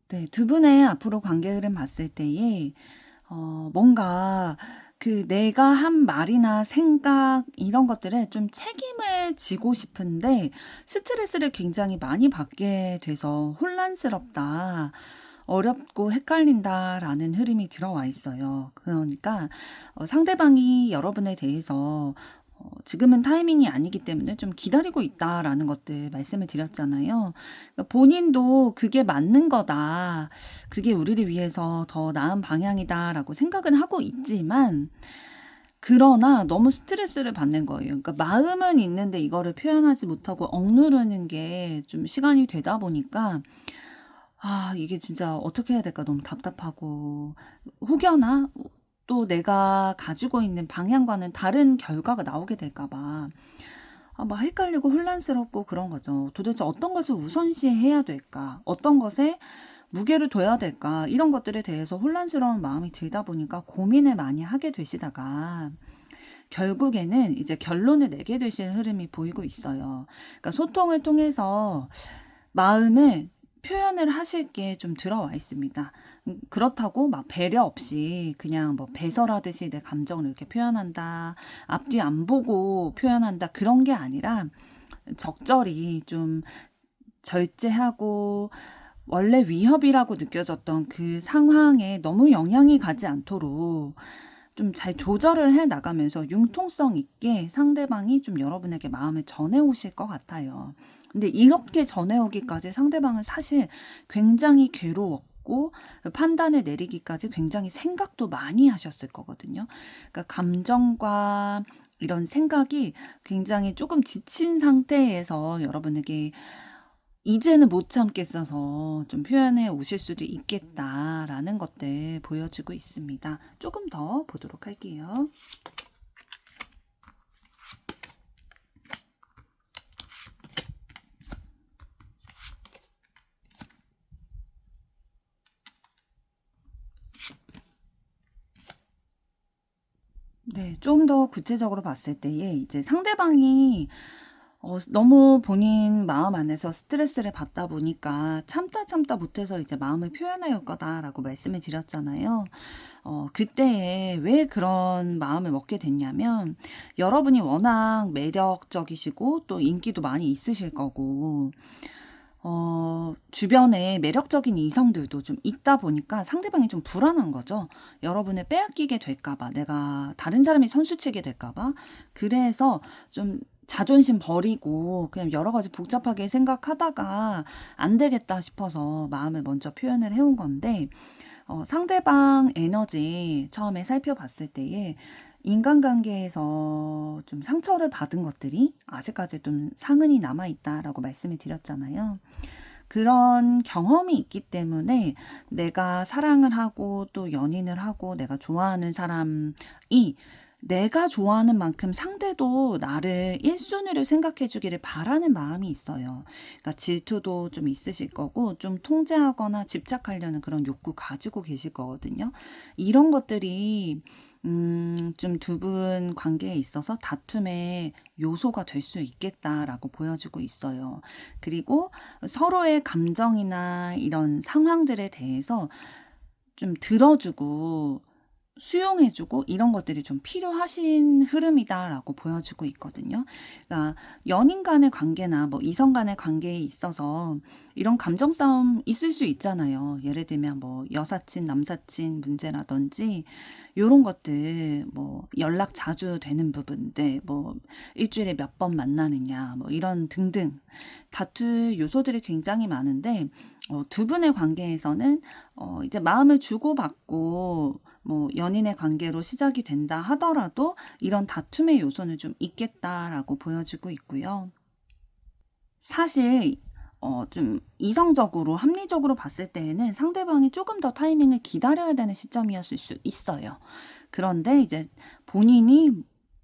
네, 두 분의 앞으로 관계 흐름 봤을 때에 뭔가 그 내가 한 말이나 생각 이런 것들에 좀 책임을 지고 싶은데 스트레스를 굉장히 많이 받게 돼서 혼란스럽다, 어렵고 헷갈린다라는 흐름이 들어와 있어요. 그러니까 상대방이 여러분에 대해서 지금은 타이밍이 아니기 때문에 좀 기다리고 있다라는 것들 말씀을 드렸잖아요. 그러니까 본인도 그게 맞는 거다, 그게 우리를 위해서 더 나은 방향이다라고 생각은 하고 있지만, 그러나 너무 스트레스를 받는 거예요. 그러니까 마음은 있는데 이거를 표현하지 못하고 억누르는 게 좀 시간이 되다 보니까 이게 진짜 어떻게 해야 될까 너무 답답하고, 혹여나 또 내가 가지고 있는 방향과는 다른 결과가 나오게 될까 봐 막 헷갈리고 혼란스럽고 그런 거죠. 도대체 어떤 것을 우선시해야 될까? 어떤 것에 무게를 둬야 될까? 이런 것들에 대해서 혼란스러운 마음이 들다 보니까 고민을 많이 하게 되시다가 결국에는 이제 결론을 내게 되실 흐름이 보이고 있어요. 그러니까 소통을 통해서 마음을 표현을 하실 게 좀 들어와 있습니다. 그렇다고 막 배려 없이 그냥 뭐 배설하듯이 내 감정을 이렇게 표현한다, 앞뒤 안 보고 표현한다, 그런 게 아니라 적절히 좀 절제하고 원래 위협이라고 느껴졌던 그 상황에 너무 영향이 가지 않도록 좀 잘 조절을 해 나가면서 융통성 있게 상대방이 좀 여러분에게 마음을 전해 오실 것 같아요. 근데 이렇게 전해 오기까지 상대방은 사실 굉장히 괴로웠고 판단을 내리기까지 굉장히 생각도 많이 하셨을 거거든요. 그러니까 감정과 이런 생각이 굉장히 조금 지친 상태에서 여러분에게 이제는 못 참겠어서 좀 표현해 오실 수도 있겠다라는 것들 보여주고 있습니다. 조금 더 보도록 할게요. 네, 좀 더 구체적으로 봤을 때에 이제 상대방이 너무 본인 마음 안에서 스트레스를 받다 보니까 참다 못해서 이제 마음을 표현해 올 거다라고 말씀을 드렸잖아요. 그때에 왜 그런 마음을 먹게 됐냐면, 여러분이 워낙 매력적이시고 또 인기도 많이 있으실 거고, 주변에 매력적인 이성들도 좀 있다 보니까 상대방이 좀 불안한 거죠. 여러분을 빼앗기게 될까봐, 내가 다른 사람이 선수치게 될까봐. 그래서 좀 자존심 버리고 그냥 여러 가지 복잡하게 생각하다가 안 되겠다 싶어서 마음을 먼저 표현을 해온 건데, 상대방 에너지 처음에 살펴봤을 때에 인간관계에서 좀 상처를 받은 것들이 아직까지 좀 상흔이 남아있다라고 말씀을 드렸잖아요. 그런 경험이 있기 때문에 내가 사랑을 하고 또 연인을 하고 내가 좋아하는 사람이 내가 좋아하는 만큼 상대도 나를 1순위로 생각해 주기를 바라는 마음이 있어요. 그러니까 질투도 좀 있으실 거고 좀 통제하거나 집착하려는 그런 욕구 가지고 계실 거거든요. 이런 것들이 좀 두 분 관계에 있어서 다툼의 요소가 될 수 있겠다라고 보여주고 있어요. 그리고 서로의 감정이나 이런 상황들에 대해서 좀 들어주고 수용해주고 이런 것들이 좀 필요하신 흐름이다라고 보여주고 있거든요. 그러니까 연인 간의 관계나 뭐 이성 간의 관계에 있어서 이런 감정 싸움 있을 수 있잖아요. 예를 들면 뭐 여사친, 남사친 문제라든지 요런 것들, 뭐 연락 자주 되는 부분들, 뭐 일주일에 몇 번 만나느냐, 뭐 이런 등등 다툴 요소들이 굉장히 많은데, 두 분의 관계에서는 이제 마음을 주고받고 뭐 연인의 관계로 시작이 된다 하더라도 이런 다툼의 요소는 좀 있겠다라고 보여주고 있고요. 사실 좀 이성적으로 합리적으로 봤을 때에는 상대방이 조금 더 타이밍을 기다려야 되는 시점이었을 수 있어요. 그런데 이제 본인이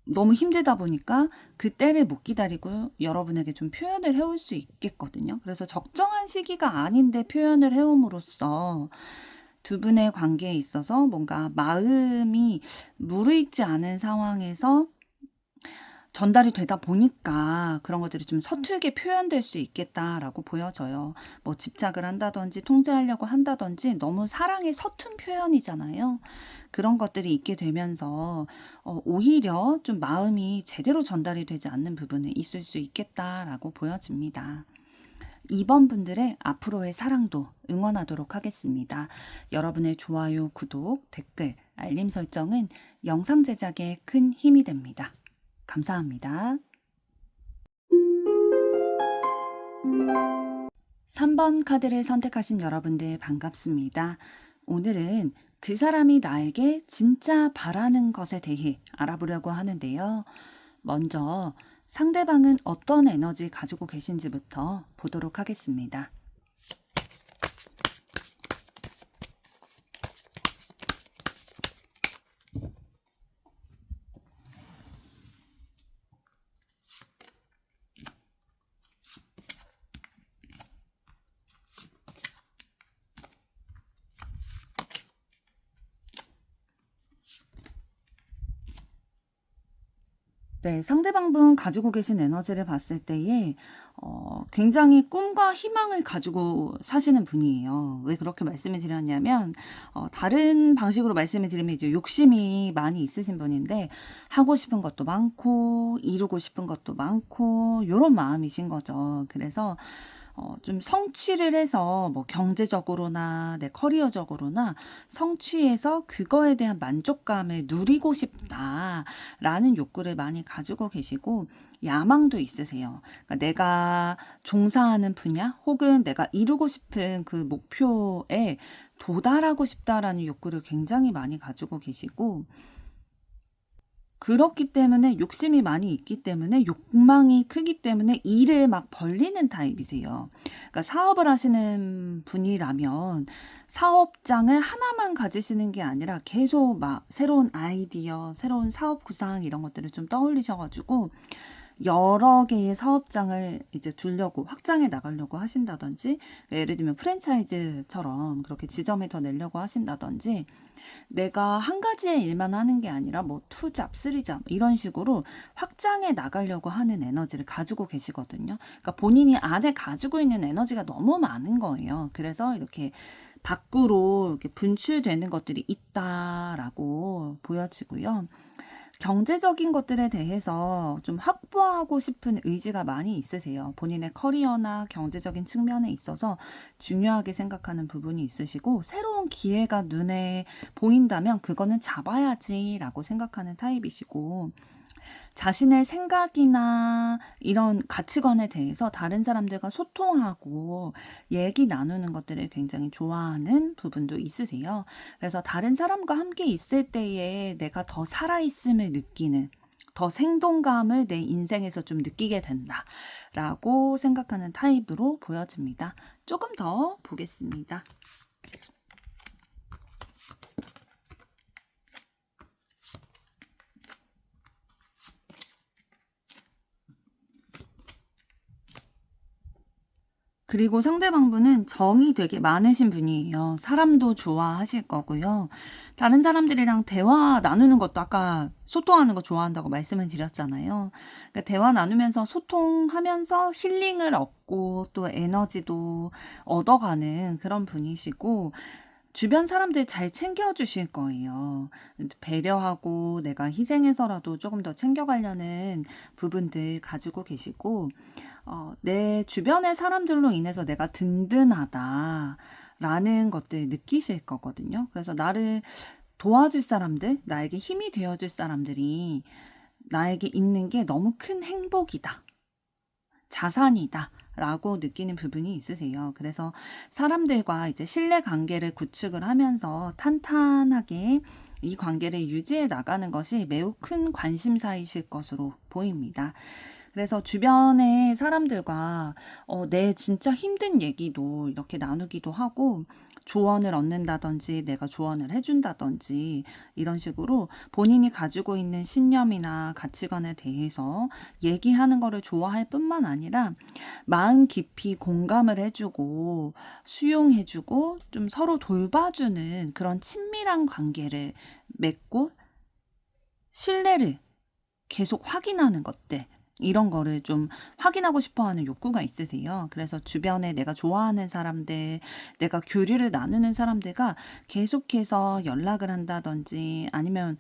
너무 힘들다 보니까 그 때를 못 기다리고 여러분에게 좀 표현을 해올 수 있겠거든요. 그래서 적정한 시기가 아닌데 표현을 해옴으로써 두 분의 관계에 있어서 뭔가 마음이 무르익지 않은 상황에서 전달이 되다 보니까 그런 것들이 좀 서툴게 표현될 수 있겠다라고 보여져요. 뭐 집착을 한다든지 통제하려고 한다든지 너무 사랑의 서툰 표현이잖아요. 그런 것들이 있게 되면서 오히려 좀 마음이 제대로 전달이 되지 않는 부분이 있을 수 있겠다라고 보여집니다. 2번 분들의 앞으로의 사랑도 응원하도록 하겠습니다. 여러분의 좋아요, 구독, 댓글, 알림 설정은 영상 제작에 큰 힘이 됩니다. 감사합니다. 3번 카드를 선택하신 여러분들 반갑습니다. 오늘은 그 사람이 나에게 진짜 바라는 것에 대해 알아보려고 하는데요. 먼저 상대방은 어떤 에너지 가지고 계신지부터 보도록 하겠습니다. 네, 상대방분 가지고 계신 에너지를 봤을 때에 굉장히 꿈과 희망을 가지고 사시는 분이에요. 왜 그렇게 말씀을 드렸냐면 다른 방식으로 말씀을 드리면 이제 욕심이 많이 있으신 분인데 하고 싶은 것도 많고 이루고 싶은 것도 많고 요런 마음이신 거죠. 그래서 좀 성취를 해서 뭐 경제적으로나 내 커리어적으로나 성취해서 그거에 대한 만족감을 누리고 싶다라는 욕구를 많이 가지고 계시고 야망도 있으세요. 그러니까 내가 종사하는 분야 혹은 내가 이루고 싶은 그 목표에 도달하고 싶다라는 욕구를 굉장히 많이 가지고 계시고 그렇기 때문에 욕심이 많이 있기 때문에 욕망이 크기 때문에 일을 막 벌리는 타입이세요. 그러니까 사업을 하시는 분이라면 사업장을 하나만 가지시는 게 아니라 계속 막 새로운 아이디어, 새로운 사업 구상 이런 것들을 좀 떠올리셔가지고 여러 개의 사업장을 이제 두려고 확장해 나가려고 하신다든지, 예를 들면 프랜차이즈처럼 그렇게 지점을 더 내려고 하신다든지, 내가 한 가지의 일만 하는 게 아니라 뭐 투잡, 쓰리잡 이런 식으로 확장해 나가려고 하는 에너지를 가지고 계시거든요. 그러니까 본인이 안에 가지고 있는 에너지가 너무 많은 거예요. 그래서 이렇게 밖으로 이렇게 분출되는 것들이 있다라고 보여지고요. 경제적인 것들에 대해서 좀 확보하고 싶은 의지가 많이 있으세요. 본인의 커리어나 경제적인 측면에 있어서 중요하게 생각하는 부분이 있으시고, 새로운 기회가 눈에 보인다면 그거는 잡아야지라고 생각하는 타입이시고, 자신의 생각이나 이런 가치관에 대해서 다른 사람들과 소통하고 얘기 나누는 것들을 굉장히 좋아하는 부분도 있으세요. 그래서 다른 사람과 함께 있을 때에 내가 더 살아있음을 느끼는, 더 생동감을 내 인생에서 좀 느끼게 된다라고 생각하는 타입으로 보여집니다. 조금 더 보겠습니다. 그리고 상대방분은 정이 되게 많으신 분이에요. 사람도 좋아하실 거고요. 다른 사람들이랑 대화 나누는 것도 아까 소통하는 거 좋아한다고 말씀을 드렸잖아요. 그러니까 대화 나누면서 소통하면서 힐링을 얻고 또 에너지도 얻어가는 그런 분이시고, 주변 사람들 잘 챙겨주실 거예요. 배려하고 내가 희생해서라도 조금 더 챙겨가려는 부분들 가지고 계시고, 내 주변의 사람들로 인해서 내가 든든하다라는 것들 느끼실 거거든요. 그래서 나를 도와줄 사람들, 나에게 힘이 되어줄 사람들이 나에게 있는 게 너무 큰 행복이다, 자산이다 라고 느끼는 부분이 있으세요. 그래서 사람들과 이제 신뢰 관계를 구축을 하면서 탄탄하게 이 관계를 유지해 나가는 것이 매우 큰 관심사이실 것으로 보입니다. 그래서 주변의 사람들과 내 진짜 힘든 얘기도 이렇게 나누기도 하고, 조언을 얻는다든지 내가 조언을 해준다든지 이런 식으로 본인이 가지고 있는 신념이나 가치관에 대해서 얘기하는 거를 좋아할 뿐만 아니라 마음 깊이 공감을 해주고 수용해주고 좀 서로 돌봐주는 그런 친밀한 관계를 맺고 신뢰를 계속 확인하는 것들, 이런 거를 좀 확인하고 싶어 하는 욕구가 있으세요. 그래서 주변에 내가 좋아하는 사람들, 내가 교류를 나누는 사람들과 계속해서 연락을 한다든지 아니면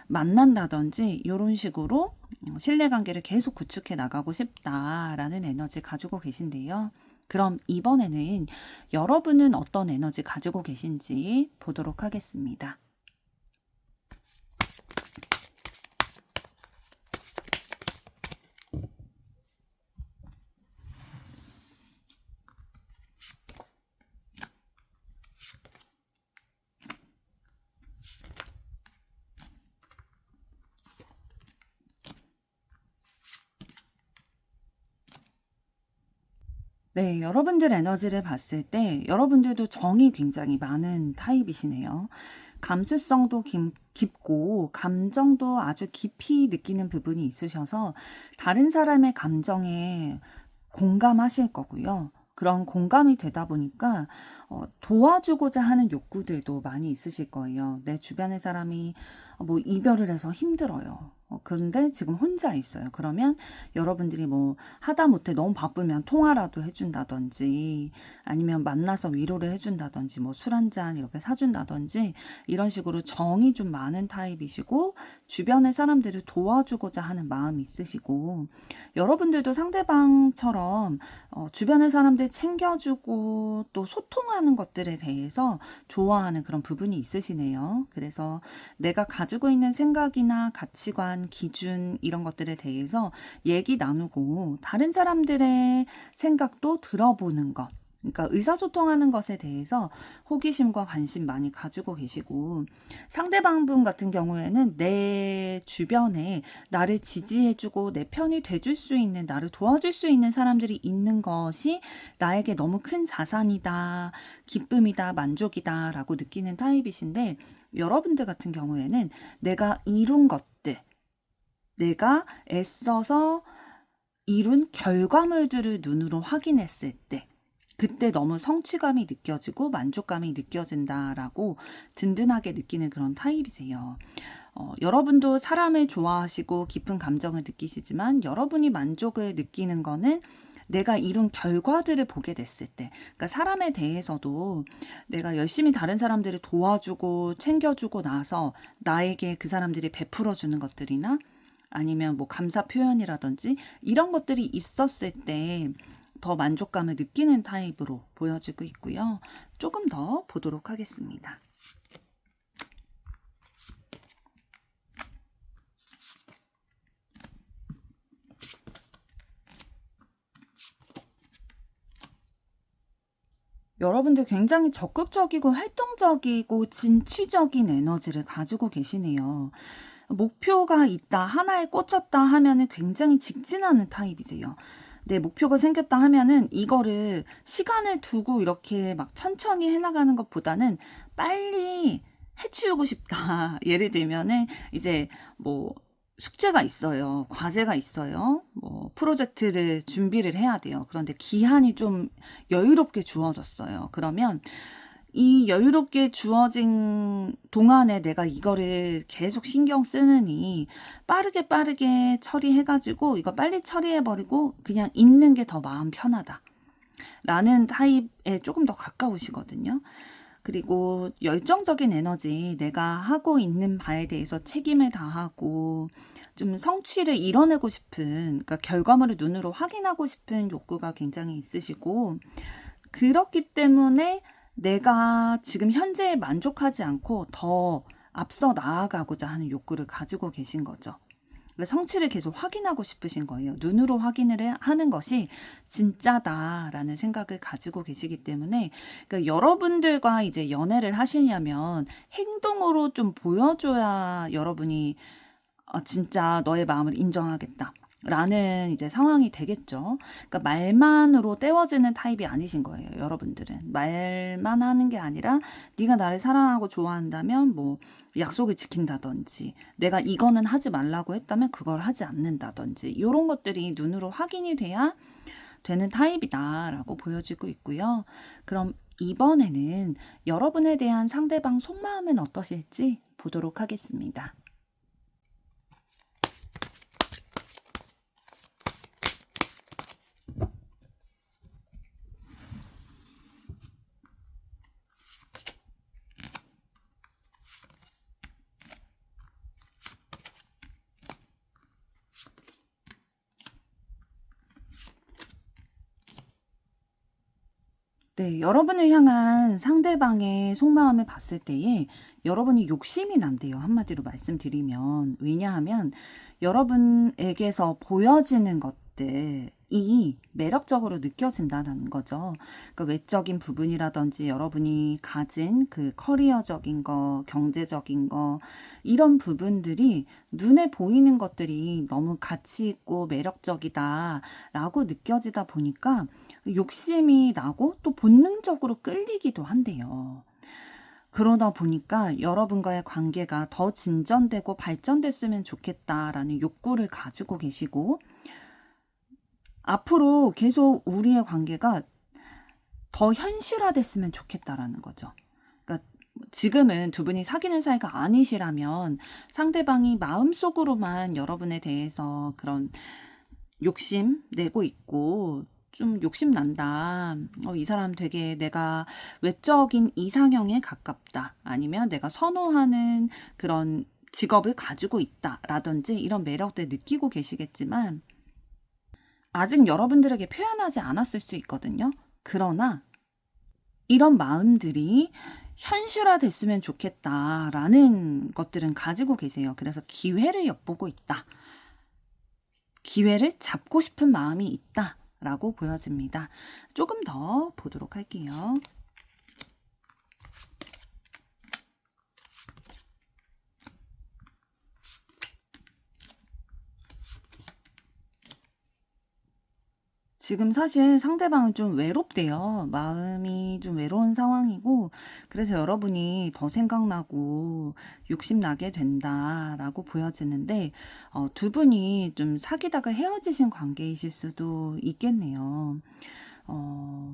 만난다든지 이런 식으로 신뢰관계를 계속 구축해 나가고 싶다라는 에너지 가지고 계신데요. 그럼 이번에는 여러분은 어떤 에너지 가지고 계신지 보도록 하겠습니다. 네, 여러분들 에너지를 봤을 때 여러분들도 정이 굉장히 많은 타입이시네요. 감수성도 깊고 감정도 아주 깊이 느끼는 부분이 있으셔서 다른 사람의 감정에 공감하실 거고요. 그런 공감이 되다 보니까 도와주고자 하는 욕구들도 많이 있으실 거예요. 내 주변의 사람이 뭐 이별을 해서 힘들어요. 그런데 지금 혼자 있어요. 그러면 여러분들이 뭐 하다못해 너무 바쁘면 통화라도 해준다든지 아니면 만나서 위로를 해준다든지 뭐 술 한 잔 이렇게 사준다든지 이런 식으로 정이 좀 많은 타입이시고, 주변의 사람들을 도와주고자 하는 마음이 있으시고, 여러분들도 상대방처럼 주변의 사람들 챙겨주고 또 소통하는 것들에 대해서 좋아하는 그런 부분이 있으시네요. 그래서 내가 가지고 있는 생각이나 가치관, 기준 이런 것들에 대해서 얘기 나누고 다른 사람들의 생각도 들어보는 것, 그러니까 의사소통하는 것에 대해서 호기심과 관심 많이 가지고 계시고, 상대방분 같은 경우에는 내 주변에 나를 지지해주고 내 편이 돼줄 수 있는, 나를 도와줄 수 있는 사람들이 있는 것이 나에게 너무 큰 자산이다, 기쁨이다, 만족이다 라고 느끼는 타입이신데, 여러분들 같은 경우에는 내가 이룬 것들, 내가 애써서 이룬 결과물들을 눈으로 확인했을 때, 그때 너무 성취감이 느껴지고 만족감이 느껴진다라고 든든하게 느끼는 그런 타입이세요. 여러분도 사람을 좋아하시고 깊은 감정을 느끼시지만, 여러분이 만족을 느끼는 거는 내가 이룬 결과들을 보게 됐을 때, 그러니까 사람에 대해서도 내가 열심히 다른 사람들을 도와주고 챙겨주고 나서 나에게 그 사람들이 베풀어 주는 것들이나 아니면 뭐 감사 표현이라든지 이런 것들이 있었을 때 더 만족감을 느끼는 타입으로 보여지고 있고요. 조금 더 보도록 하겠습니다. 여러분들 굉장히 적극적이고 활동적이고 진취적인 에너지를 가지고 계시네요. 목표가 있다, 하나에 꽂혔다 하면은 굉장히 직진하는 타입이세요. 내 목표가 생겼다 하면은 이거를 시간을 두고 이렇게 막 천천히 해나가는 것보다는 빨리 해치우고 싶다. 예를 들면은 이제 뭐 숙제가 있어요. 과제가 있어요. 뭐 프로젝트를 준비를 해야 돼요. 그런데 기한이 좀 여유롭게 주어졌어요. 그러면 이 여유롭게 주어진 동안에 내가 이거를 계속 신경 쓰느니 빠르게 처리해가지고 이거 빨리 처리해버리고 그냥 있는 게 더 마음 편하다 라는 타입에 조금 더 가까우시거든요. 그리고 열정적인 에너지, 내가 하고 있는 바에 대해서 책임을 다하고 좀 성취를 이뤄내고 싶은, 그러니까 결과물을 눈으로 확인하고 싶은 욕구가 굉장히 있으시고, 그렇기 때문에 내가 지금 현재에 만족하지 않고 더 앞서 나아가고자 하는 욕구를 가지고 계신 거죠. 그러니까 성취를 계속 확인하고 싶으신 거예요. 눈으로 확인을 하는 것이 진짜다라는 생각을 가지고 계시기 때문에, 그러니까 여러분들과 이제 연애를 하시려면 행동으로 좀 보여줘야 여러분이 진짜 너의 마음을 인정하겠다 라는 이제 상황이 되겠죠. 그러니까 말만으로 때워지는 타입이 아니신 거예요. 여러분들은 말만 하는 게 아니라 네가 나를 사랑하고 좋아한다면 뭐 약속을 지킨다든지, 내가 이거는 하지 말라고 했다면 그걸 하지 않는다든지, 이런 것들이 눈으로 확인이 돼야 되는 타입이다라고 보여지고 있고요. 그럼 이번에는 여러분에 대한 상대방 속마음은 어떠실지 보도록 하겠습니다. 네, 여러분을 향한 상대방의 속마음을 봤을 때에 여러분이 욕심이 난대요. 한마디로 말씀드리면. 왜냐하면 여러분에게서 보여지는 것들이 매력적으로 느껴진다는 거죠. 그러니까 외적인 부분이라든지 여러분이 가진 그 커리어적인 거, 경제적인 거, 이런 부분들이 눈에 보이는 것들이 너무 가치 있고 매력적이다라고 느껴지다 보니까 욕심이 나고 또 본능적으로 끌리기도 한대요. 그러다 보니까 여러분과의 관계가 더 진전되고 발전됐으면 좋겠다라는 욕구를 가지고 계시고, 앞으로 계속 우리의 관계가 더 현실화됐으면 좋겠다라는 거죠. 그러니까 지금은 두 분이 사귀는 사이가 아니시라면 상대방이 마음속으로만 여러분에 대해서 그런 욕심 내고 있고, 좀 욕심 난다. 이 사람 되게 내가 외적인 이상형에 가깝다. 아니면 내가 선호하는 그런 직업을 가지고 있다. 라든지 이런 매력들 느끼고 계시겠지만 아직 여러분들에게 표현하지 않았을 수 있거든요. 그러나 이런 마음들이 현실화됐으면 좋겠다라는 것들은 가지고 계세요. 그래서 기회를 엿보고 있다. 기회를 잡고 싶은 마음이 있다 라고 보여집니다. 조금 더 보도록 할게요. 지금 사실 상대방은 좀 외롭대요. 마음이 좀 외로운 상황이고, 그래서 여러분이 더 생각나고 욕심나게 된다라고 보여지는데, 두 분이 좀 사귀다가 헤어지신 관계이실 수도 있겠네요.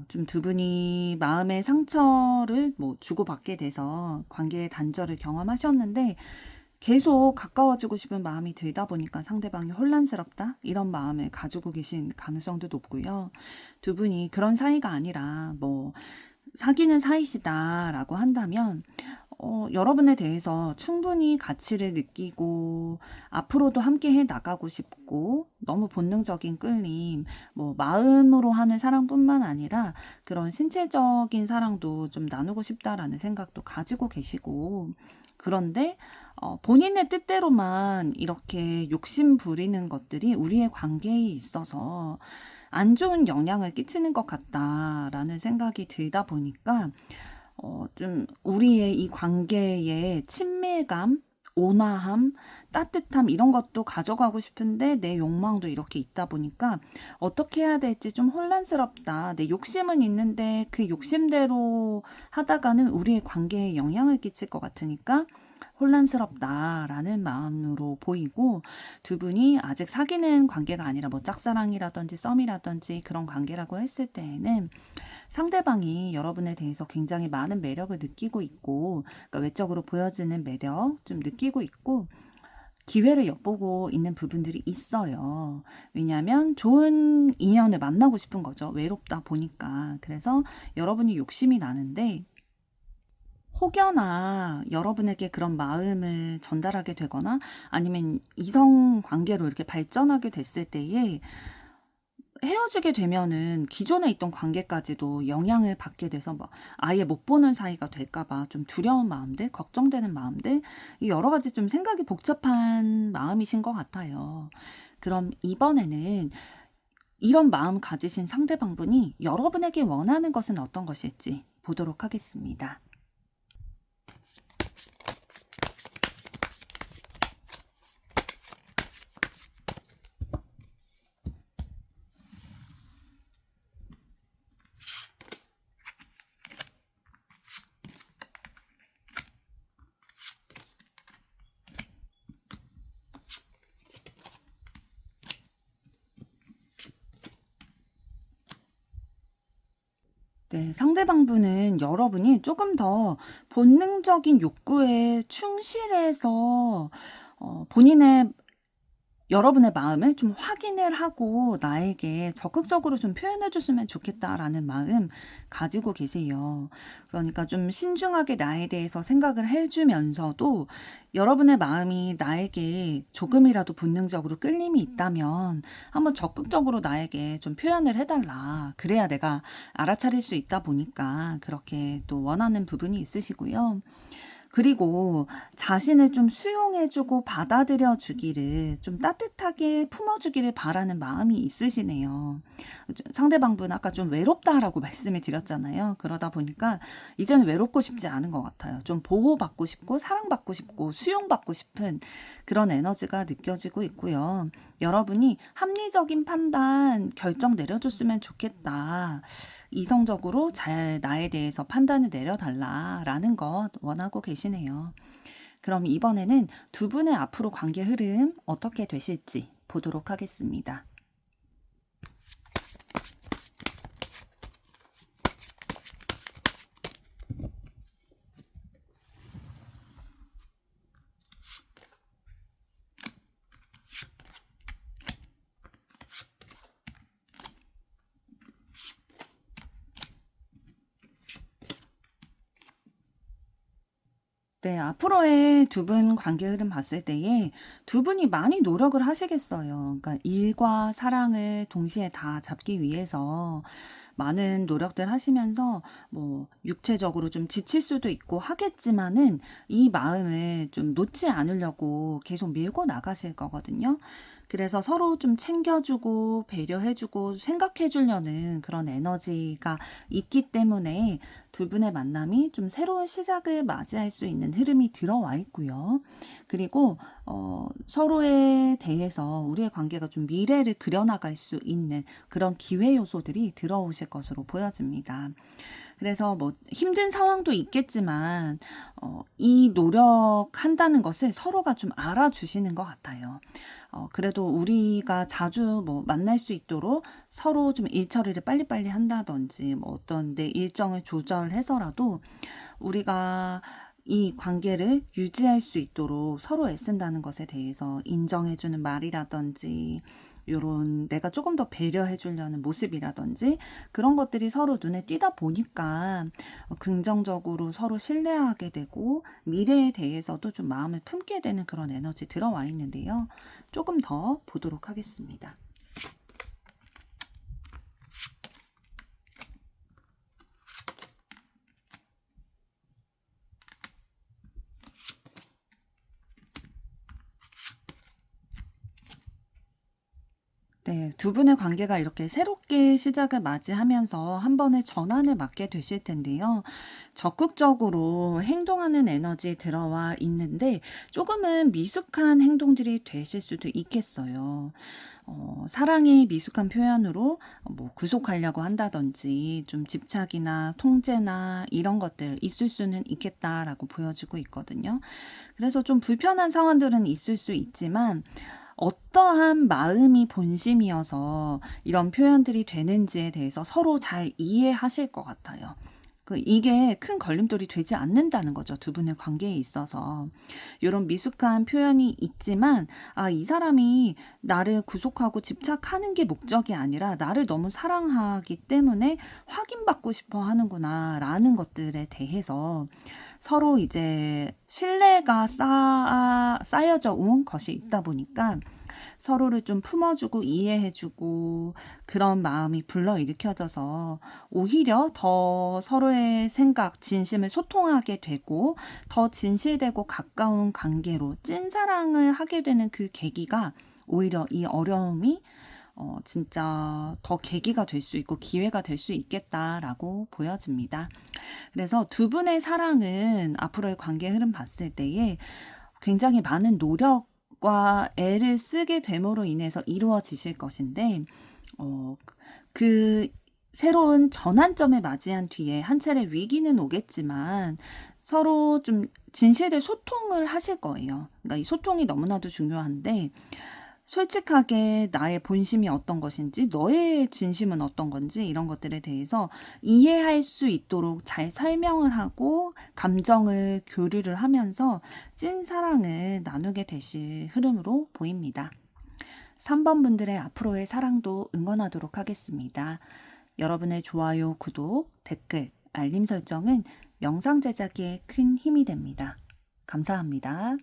좀 두 분이 마음의 상처를 뭐 주고받게 돼서 관계의 단절을 경험하셨는데, 계속 가까워지고 싶은 마음이 들다 보니까 상대방이 혼란스럽다? 이런 마음을 가지고 계신 가능성도 높고요. 두 분이 그런 사이가 아니라 뭐 사귀는 사이시다라고 한다면 여러분에 대해서 충분히 가치를 느끼고 앞으로도 함께 해 나가고 싶고 너무 본능적인 끌림, 뭐 마음으로 하는 사랑뿐만 아니라 그런 신체적인 사랑도 좀 나누고 싶다라는 생각도 가지고 계시고 그런데 본인의 뜻대로만 이렇게 욕심 부리는 것들이 우리의 관계에 있어서 안 좋은 영향을 끼치는 것 같다라는 생각이 들다 보니까 좀 우리의 이 관계의 친밀감, 온화함, 따뜻함 이런 것도 가져가고 싶은데 내 욕망도 이렇게 있다 보니까 어떻게 해야 될지 좀 혼란스럽다. 내 욕심은 있는데 그 욕심대로 하다가는 우리의 관계에 영향을 끼칠 것 같으니까 혼란스럽다라는 마음으로 보이고 두 분이 아직 사귀는 관계가 아니라 뭐 짝사랑이라든지 썸이라든지 그런 관계라고 했을 때에는 상대방이 여러분에 대해서 굉장히 많은 매력을 느끼고 있고 그러니까 외적으로 보여지는 매력 좀 느끼고 있고 기회를 엿보고 있는 부분들이 있어요. 왜냐하면 좋은 인연을 만나고 싶은 거죠. 외롭다 보니까. 그래서 여러분이 욕심이 나는데 혹여나 여러분에게 그런 마음을 전달하게 되거나 아니면 이성 관계로 이렇게 발전하게 됐을 때에 헤어지게 되면은 기존에 있던 관계까지도 영향을 받게 돼서 뭐 아예 못 보는 사이가 될까봐 좀 두려운 마음들, 걱정되는 마음들, 이 여러 가지 좀 생각이 복잡한 마음이신 것 같아요. 그럼 이번에는 이런 마음 가지신 상대방분이 여러분에게 원하는 것은 어떤 것일지 보도록 하겠습니다. 네, 상대방분은 여러분이 조금 더 본능적인 욕구에 충실해서 본인의 여러분의 마음을 좀 확인을 하고 나에게 적극적으로 좀 표현해 줬으면 좋겠다라는 마음 가지고 계세요. 그러니까 좀 신중하게 나에 대해서 생각을 해주면서도 여러분의 마음이 나에게 조금이라도 본능적으로 끌림이 있다면 한번 적극적으로 나에게 좀 표현을 해달라. 그래야 내가 알아차릴 수 있다 보니까 그렇게 또 원하는 부분이 있으시고요. 그리고 자신을 좀 수용해주고 받아들여주기를 좀 따뜻하게 품어주기를 바라는 마음이 있으시네요. 상대방분 아까 좀 외롭다라고 말씀을 드렸잖아요. 그러다 보니까 이제는 외롭고 싶지 않은 것 같아요. 좀 보호받고 싶고 사랑받고 싶고 수용받고 싶은 그런 에너지가 느껴지고 있고요. 여러분이 합리적인 판단, 결정 내려줬으면 좋겠다. 이성적으로 잘 나에 대해서 판단을 내려달라라는 것 원하고 계시네요. 그럼 이번에는 두 분의 앞으로 관계 흐름 어떻게 되실지 보도록 하겠습니다. 네, 앞으로의 두 분 관계 흐름 봤을 때에 두 분이 많이 노력을 하시겠어요. 그러니까 일과 사랑을 동시에 다 잡기 위해서 많은 노력들 하시면서 뭐 육체적으로 좀 지칠 수도 있고 하겠지만은 이 마음을 좀 놓지 않으려고 계속 밀고 나가실 거거든요. 그래서 서로 좀 챙겨주고 배려해주고 생각해주려는 그런 에너지가 있기 때문에 두 분의 만남이 좀 새로운 시작을 맞이할 수 있는 흐름이 들어와 있고요. 그리고 서로에 대해서 우리의 관계가 좀 미래를 그려나갈 수 있는 그런 기회 요소들이 들어오실 것으로 보여집니다. 그래서 뭐 힘든 상황도 있겠지만 이 노력한다는 것을 서로가 좀 알아주시는 것 같아요. 그래도 우리가 자주 뭐 만날 수 있도록 서로 좀 일 처리를 빨리빨리 한다든지 뭐 어떤 내 일정을 조절해서라도 우리가 이 관계를 유지할 수 있도록 서로 애쓴다는 것에 대해서 인정해주는 말이라든지 요런 내가 조금 더 배려해 주려는 모습이라든지 그런 것들이 서로 눈에 띄다 보니까 긍정적으로 서로 신뢰하게 되고 미래에 대해서도 좀 마음을 품게 되는 그런 에너지 들어와 있는데요. 조금 더 보도록 하겠습니다. 네, 두 분의 관계가 이렇게 새롭게 시작을 맞이하면서 한 번의 전환을 맞게 되실 텐데요. 적극적으로 행동하는 에너지 들어와 있는데 조금은 미숙한 행동들이 되실 수도 있겠어요. 사랑의 미숙한 표현으로 뭐 구속하려고 한다든지 좀 집착이나 통제나 이런 것들 있을 수는 있겠다라고 보여지고 있거든요. 그래서 좀 불편한 상황들은 있을 수 있지만 어떠한 마음이 본심이어서 이런 표현들이 되는지에 대해서 서로 잘 이해하실 것 같아요. 이게 큰 걸림돌이 되지 않는다는 거죠. 두 분의 관계에 있어서. 이런 미숙한 표현이 있지만, 아, 이 사람이 나를 구속하고 집착하는 게 목적이 아니라 나를 너무 사랑하기 때문에 확인받고 싶어 하는구나, 라는 것들에 대해서 서로 이제 신뢰가 쌓여져 온 것이 있다 보니까 서로를 좀 품어주고 이해해주고 그런 마음이 불러일으켜져서 오히려 더 서로의 생각, 진심을 소통하게 되고 더 진실되고 가까운 관계로 찐사랑을 하게 되는 그 계기가 오히려 이 어려움이 진짜 더 계기가 될 수 있고 기회가 될 수 있겠다라고 보여집니다. 그래서 두 분의 사랑은 앞으로의 관계 흐름 봤을 때에 굉장히 많은 노력과 애를 쓰게 됨으로 인해서 이루어지실 것인데, 그 새로운 전환점을 맞이한 뒤에 한 차례 위기는 오겠지만 서로 좀 진실된 소통을 하실 거예요. 그러니까 이 소통이 너무나도 중요한데, 솔직하게 나의 본심이 어떤 것인지, 너의 진심은 어떤 건지 이런 것들에 대해서 이해할 수 있도록 잘 설명을 하고 감정을 교류를 하면서 찐 사랑을 나누게 되실 흐름으로 보입니다. 3번 분들의 앞으로의 사랑도 응원하도록 하겠습니다. 여러분의 좋아요, 구독, 댓글, 알림 설정은 영상 제작에 큰 힘이 됩니다. 감사합니다.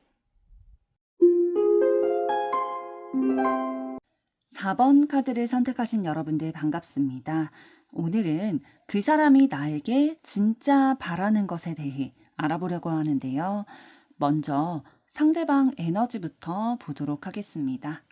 4번 카드를 선택하신 여러분들 반갑습니다. 오늘은 그 사람이 나에게 진짜 바라는 것에 대해 알아보려고 하는데요. 먼저 상대방 에너지부터 보도록 하겠습니다.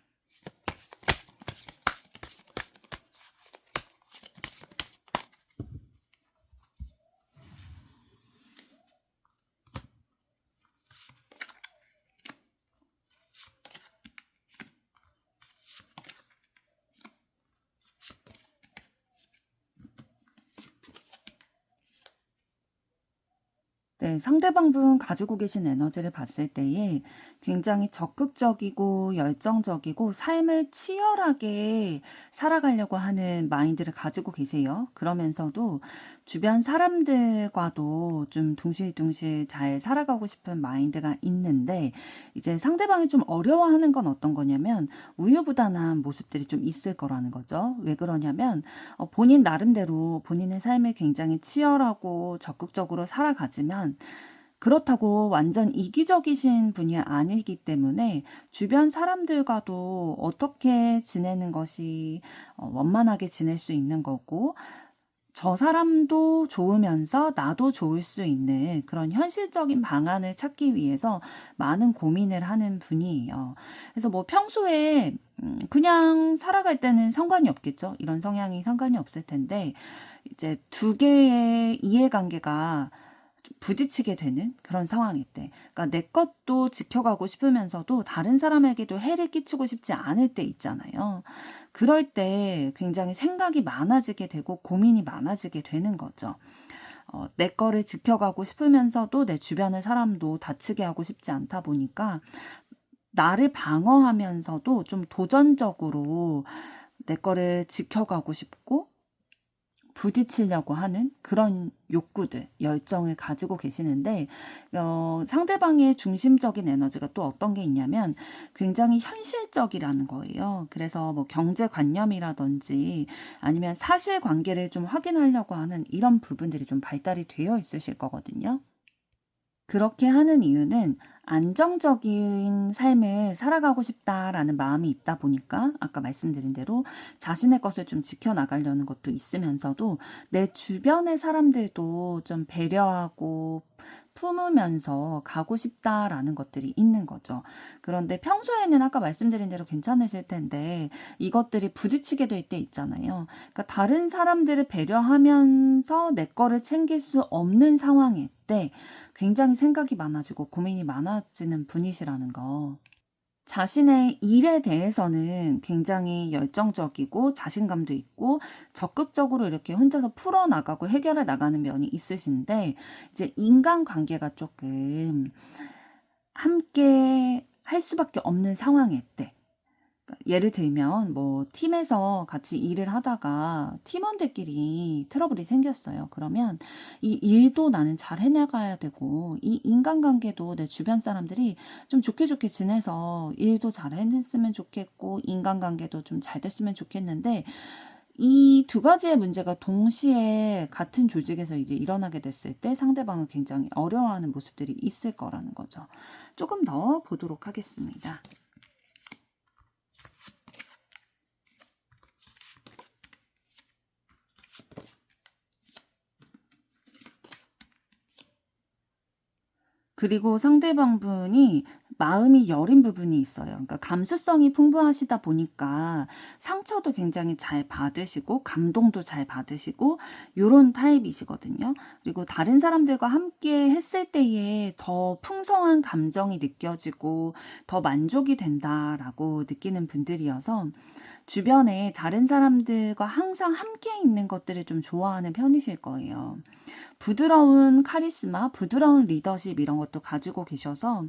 네, 상대방 분 가지고 계신 에너지를 봤을 때에 굉장히 적극적이고 열정적이고 삶을 치열하게 살아가려고 하는 마인드를 가지고 계세요. 그러면서도 주변 사람들과도 좀 둥실둥실 잘 살아가고 싶은 마인드가 있는데 이제 상대방이 좀 어려워하는 건 어떤 거냐면 우유부단한 모습들이 좀 있을 거라는 거죠. 왜 그러냐면 본인 나름대로 본인의 삶을 굉장히 치열하고 적극적으로 살아가지만 그렇다고 완전 이기적이신 분이 아니기 때문에 주변 사람들과도 어떻게 지내는 것이 원만하게 지낼 수 있는 거고 저 사람도 좋으면서 나도 좋을 수 있는 그런 현실적인 방안을 찾기 위해서 많은 고민을 하는 분이에요. 그래서 뭐 평소에 그냥 살아갈 때는 상관이 없겠죠. 이런 성향이 상관이 없을 텐데 이제 두 개의 이해관계가 부딪히게 되는 그런 상황일 때, 그러니까 내 것도 지켜가고 싶으면서도 다른 사람에게도 해를 끼치고 싶지 않을 때 있잖아요. 그럴 때 굉장히 생각이 많아지게 되고 고민이 많아지게 되는 거죠. 내 거를 지켜가고 싶으면서도 내 주변의 사람도 다치게 하고 싶지 않다 보니까 나를 방어하면서도 좀 도전적으로 내 거를 지켜가고 싶고 부딪히려고 하는 그런 욕구들, 열정을 가지고 계시는데, 상대방의 중심적인 에너지가 또 어떤 게 있냐면 굉장히 현실적이라는 거예요. 그래서 뭐 경제관념이라든지 아니면 사실관계를 좀 확인하려고 하는 이런 부분들이 좀 발달이 되어 있으실 거거든요. 그렇게 하는 이유는 안정적인 삶을 살아가고 싶다라는 마음이 있다 보니까 아까 말씀드린 대로 자신의 것을 좀 지켜나가려는 것도 있으면서도 내 주변의 사람들도 좀 배려하고 품으면서 가고 싶다라는 것들이 있는 거죠. 그런데 평소에는 아까 말씀드린 대로 괜찮으실 텐데 이것들이 부딪히게 될 때 있잖아요. 그러니까 다른 사람들을 배려하면서 내 거를 챙길 수 없는 상황일 때 굉장히 생각이 많아지고 고민이 많아지는 분이시라는 거. 자신의 일에 대해서는 굉장히 열정적이고 자신감도 있고 적극적으로 이렇게 혼자서 풀어나가고 해결해 나가는 면이 있으신데 이제 인간관계가 조금 함께 할 수밖에 없는 상황일 때, 예를 들면 뭐 팀에서 같이 일을 하다가 팀원들끼리 트러블이 생겼어요. 그러면 이 일도 나는 잘 해나가야 되고 이 인간관계도 내 주변 사람들이 좀 좋게 좋게 지내서 일도 잘 해냈으면 좋겠고 인간관계도 좀 잘 됐으면 좋겠는데 이 두 가지의 문제가 동시에 같은 조직에서 이제 일어나게 됐을 때 상대방은 굉장히 어려워하는 모습들이 있을 거라는 거죠. 조금 더 보도록 하겠습니다. 그리고 상대방분이 마음이 여린 부분이 있어요. 그러니까 감수성이 풍부하시다 보니까 상처도 굉장히 잘 받으시고 감동도 잘 받으시고 요런 타입이시거든요. 그리고 다른 사람들과 함께 했을 때에 더 풍성한 감정이 느껴지고 더 만족이 된다라고 느끼는 분들이어서 주변에 다른 사람들과 항상 함께 있는 것들을 좀 좋아하는 편이실 거예요. 부드러운 카리스마, 부드러운 리더십 이런 것도 가지고 계셔서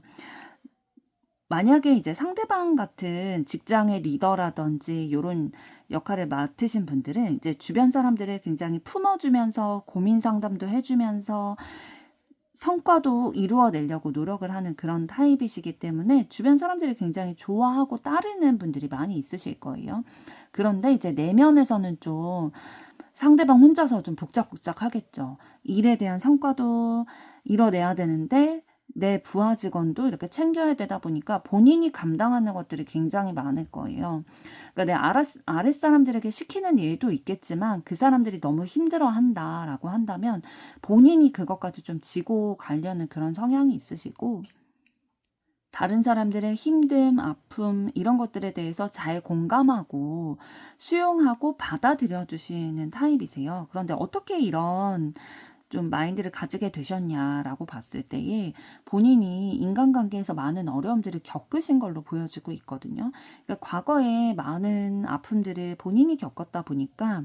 만약에 이제 상대방 같은 직장의 리더라든지 요런 역할을 맡으신 분들은 이제 주변 사람들을 굉장히 품어주면서 고민 상담도 해주면서 성과도 이루어내려고 노력을 하는 그런 타입이시기 때문에 주변 사람들이 굉장히 좋아하고 따르는 분들이 많이 있으실 거예요. 그런데 이제 내면에서는 좀 상대방 혼자서 좀 복작복작 하겠죠. 일에 대한 성과도 이뤄내야 되는데 내 부하 직원도 이렇게 챙겨야 되다 보니까 본인이 감당하는 것들이 굉장히 많을 거예요. 그러니까 내 아랫사람들에게 시키는 일도 있겠지만 그 사람들이 너무 힘들어 한다라고 한다면 본인이 그것까지 좀 지고 가려는 그런 성향이 있으시고 다른 사람들의 힘듦, 아픔 이런 것들에 대해서 잘 공감하고 수용하고 받아들여 주시는 타입이세요. 그런데 어떻게 이런 좀 마인드를 가지게 되셨냐라고 봤을 때에 본인이 인간관계에서 많은 어려움들을 겪으신 걸로 보여지고 있거든요. 그러니까 과거에 많은 아픔들을 본인이 겪었다 보니까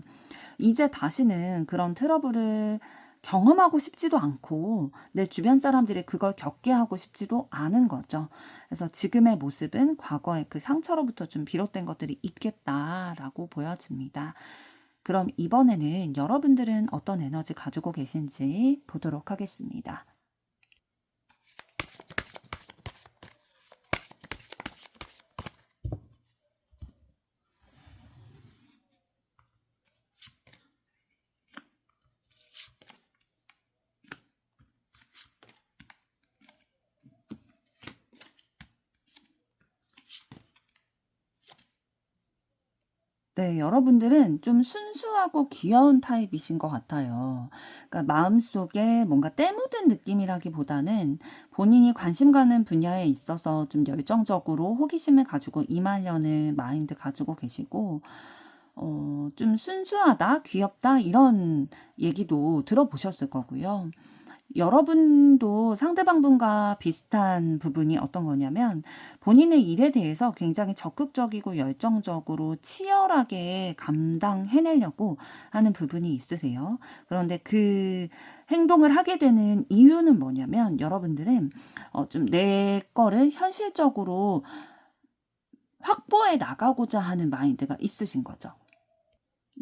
이제 다시는 그런 트러블을 경험하고 싶지도 않고 내 주변 사람들이 그걸 겪게 하고 싶지도 않은 거죠. 그래서 지금의 모습은 과거의 그 상처로부터 좀 비롯된 것들이 있겠다라고 보여집니다. 그럼 이번에는 여러분들은 어떤 에너지 가지고 계신지 보도록 하겠습니다. 네, 여러분들은 좀 순수하고 귀여운 타입이신 것 같아요. 그러니까 마음속에 뭔가 때 묻은 느낌이라기보다는 본인이 관심 가는 분야에 있어서 좀 열정적으로 호기심을 가지고 임하려는 마인드 가지고 계시고, 좀 순수하다, 귀엽다, 이런 얘기도 들어보셨을 거고요. 여러분도 상대방 분과 비슷한 부분이 어떤 거냐면 본인의 일에 대해서 굉장히 적극적이고 열정적으로 치열하게 감당해내려고 하는 부분이 있으세요. 그런데 그 행동을 하게 되는 이유는 뭐냐면 여러분들은 좀 내 거를 현실적으로 확보해 나가고자 하는 마인드가 있으신 거죠.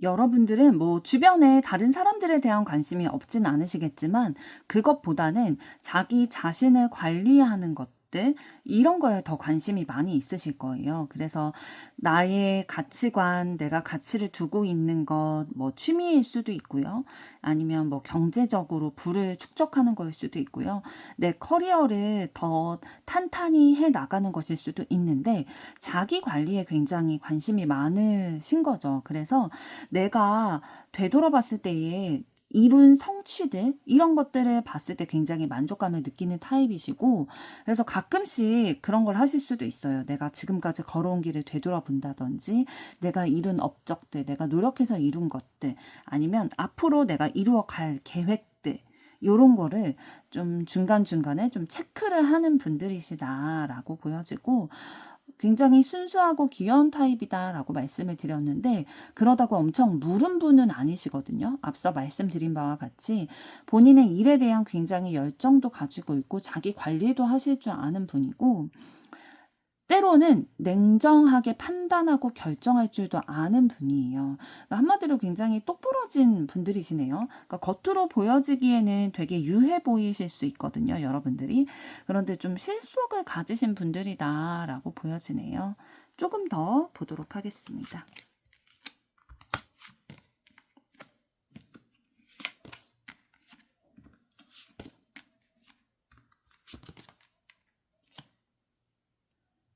여러분들은 뭐 주변에 다른 사람들에 대한 관심이 없진 않으시겠지만 그것보다는 자기 자신을 관리하는 것들 이런 거에 더 관심이 많이 있으실 거예요. 그래서 나의 가치관, 내가 가치를 두고 있는 것, 뭐 취미일 수도 있고요. 아니면 뭐 경제적으로 부를 축적하는 거일 수도 있고요. 내 커리어를 더 탄탄히 해 나가는 것일 수도 있는데 자기 관리에 굉장히 관심이 많으신 거죠. 그래서 내가 되돌아봤을 때에 이룬 성취들 이런 것들을 봤을 때 굉장히 만족감을 느끼는 타입이시고 그래서 가끔씩 그런 걸 하실 수도 있어요. 내가 지금까지 걸어온 길을 되돌아본다든지 내가 이룬 업적들, 내가 노력해서 이룬 것들 아니면 앞으로 내가 이루어 갈 계획들 요런 거를 좀 중간중간에 좀 체크를 하는 분들이시다라고 보여지고 굉장히 순수하고 귀여운 타입이다라고 말씀을 드렸는데 그러다고 엄청 무른 분은 아니시거든요. 앞서 말씀드린 바와 같이 본인의 일에 대한 굉장히 열정도 가지고 있고 자기 관리도 하실 줄 아는 분이고 때로는 냉정하게 판단하고 결정할 줄도 아는 분이에요. 그러니까 한마디로 굉장히 똑부러진 분들이시네요. 그러니까 겉으로 보여지기에는 되게 유해 보이실 수 있거든요, 여러분들이. 그런데 좀 실속을 가지신 분들이다라고 보여지네요. 조금 더 보도록 하겠습니다.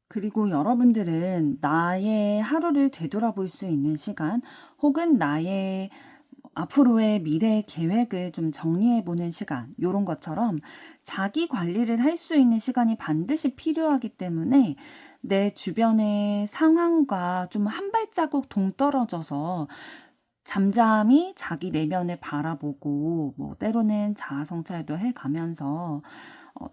그리고 여러분들은 나의 하루를 되돌아볼 수 있는 시간 혹은 나의 앞으로의 미래 계획을 좀 정리해보는 시간, 요런 것처럼 자기 관리를 할 수 있는 시간이 반드시 필요하기 때문에 내 주변의 상황과 좀 한 발자국 동떨어져서 잠잠히 자기 내면을 바라보고 뭐 때로는 자아 성찰도 해가면서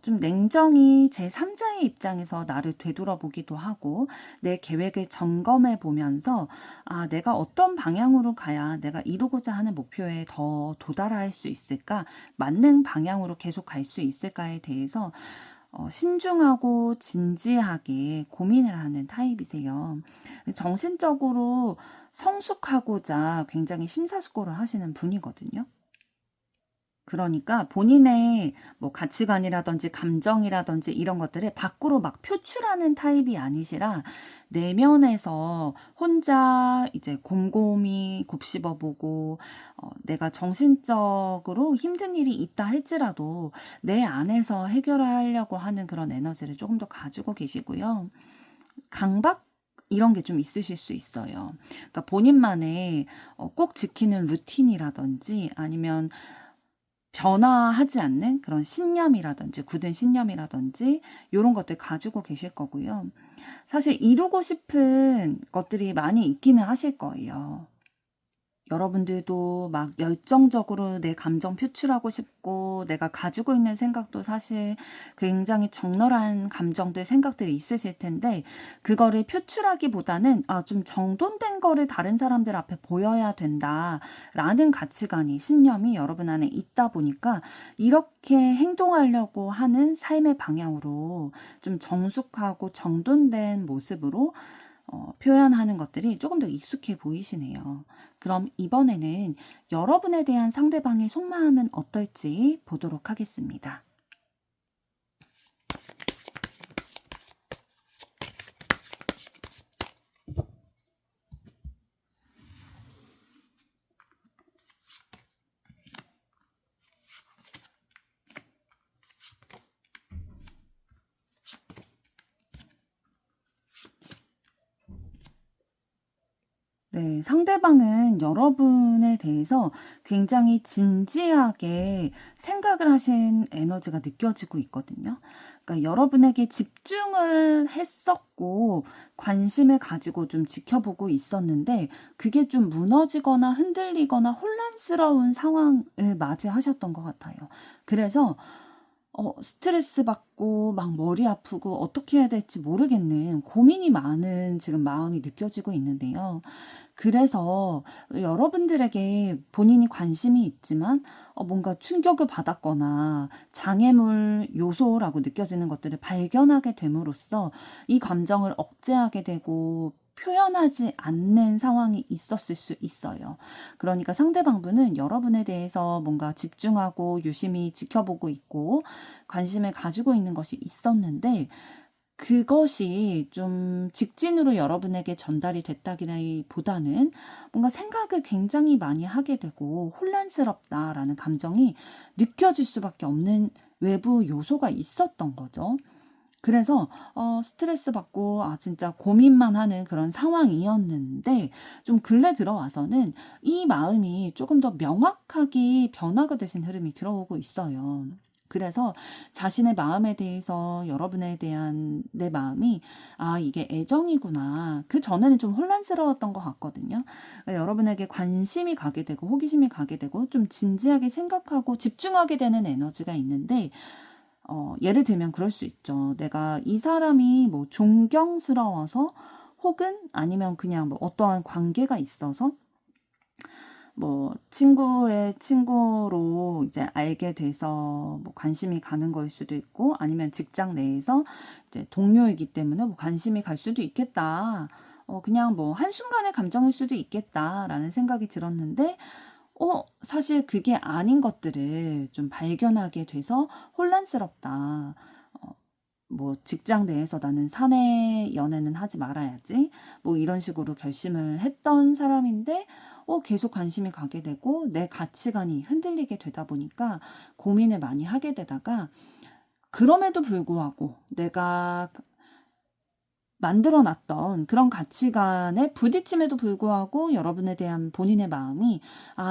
좀 냉정히 제3자의 입장에서 나를 되돌아보기도 하고 내 계획을 점검해 보면서 아, 내가 어떤 방향으로 가야 내가 이루고자 하는 목표에 더 도달할 수 있을까? 맞는 방향으로 계속 갈 수 있을까에 대해서 신중하고 진지하게 고민을 하는 타입이세요. 정신적으로 성숙하고자 굉장히 심사숙고를 하시는 분이거든요. 그러니까 본인의 뭐 가치관이라든지 감정이라든지 이런 것들을 밖으로 막 표출하는 타입이 아니시라 내면에서 혼자 이제 곰곰이 곱씹어 보고 내가 정신적으로 힘든 일이 있다 할지라도 내 안에서 해결하려고 하는 그런 에너지를 조금 더 가지고 계시고요. 강박 이런 게 좀 있으실 수 있어요. 그러니까 본인만의 꼭 지키는 루틴이라든지 아니면 변화하지 않는 그런 신념이라든지 굳은 신념이라든지 요런 것들 가지고 계실 거고요. 사실 이루고 싶은 것들이 많이 있기는 하실 거예요. 여러분들도 막 열정적으로 내 감정 표출하고 싶고 내가 가지고 있는 생각도 사실 굉장히 적나라한 감정들, 생각들이 있으실 텐데 그거를 표출하기보다는 아, 좀 정돈된 거를 다른 사람들 앞에 보여야 된다라는 가치관이, 신념이 여러분 안에 있다 보니까 이렇게 행동하려고 하는 삶의 방향으로 좀 정숙하고 정돈된 모습으로 표현하는 것들이 조금 더 익숙해 보이시네요. 그럼 이번에는 여러분에 대한 상대방의 속마음은 어떨지 보도록 하겠습니다. 네, 상대방은 여러분에 대해서 굉장히 진지하게 생각을 하신 에너지가 느껴지고 있거든요. 그러니까 여러분에게 집중을 했었고 관심을 가지고 좀 지켜보고 있었는데 그게 좀 무너지거나 흔들리거나 혼란스러운 상황을 맞이하셨던 것 같아요. 그래서 스트레스 받고 막 머리 아프고 어떻게 해야 될지 모르겠는 고민이 많은 지금 마음이 느껴지고 있는데요. 그래서 여러분들에게 본인이 관심이 있지만 뭔가 충격을 받았거나 장애물 요소라고 느껴지는 것들을 발견하게 됨으로써 이 감정을 억제하게 되고 표현하지 않는 상황이 있었을 수 있어요. 그러니까 상대방분은 여러분에 대해서 뭔가 집중하고 유심히 지켜보고 있고 관심을 가지고 있는 것이 있었는데 그것이 좀 직진으로 여러분에게 전달이 됐다기보다는 뭔가 생각을 굉장히 많이 하게 되고 혼란스럽다라는 감정이 느껴질 수밖에 없는 외부 요소가 있었던 거죠. 그래서 스트레스 받고 진짜 고민만 하는 그런 상황이었는데 좀 근래 들어와서는 이 마음이 조금 더 명확하게 변화가 되신 흐름이 들어오고 있어요. 그래서 자신의 마음에 대해서 여러분에 대한 내 마음이 이게 애정이구나. 그전에는 좀 혼란스러웠던 것 같거든요. 여러분에게 관심이 가게 되고 호기심이 가게 되고 좀 진지하게 생각하고 집중하게 되는 에너지가 있는데 예를 들면 그럴 수 있죠. 내가 이 사람이 뭐 존경스러워서 혹은 아니면 그냥 뭐 어떠한 관계가 있어서 뭐 친구의 친구로 이제 알게 돼서 뭐 관심이 가는 거일 수도 있고 아니면 직장 내에서 이제 동료이기 때문에 뭐 관심이 갈 수도 있겠다. 그냥 뭐 한순간의 감정일 수도 있겠다라는 생각이 들었는데 사실 그게 아닌 것들을 좀 발견하게 돼서 혼란스럽다. 뭐 직장 내에서 나는 사내 연애는 하지 말아야지. 뭐 이런 식으로 결심을 했던 사람인데 계속 관심이 가게 되고 내 가치관이 흔들리게 되다 보니까 고민을 많이 하게 되다가 그럼에도 불구하고 내가 만들어 놨던 그런 가치관에 부딪힘에도 불구하고 여러분에 대한 본인의 마음이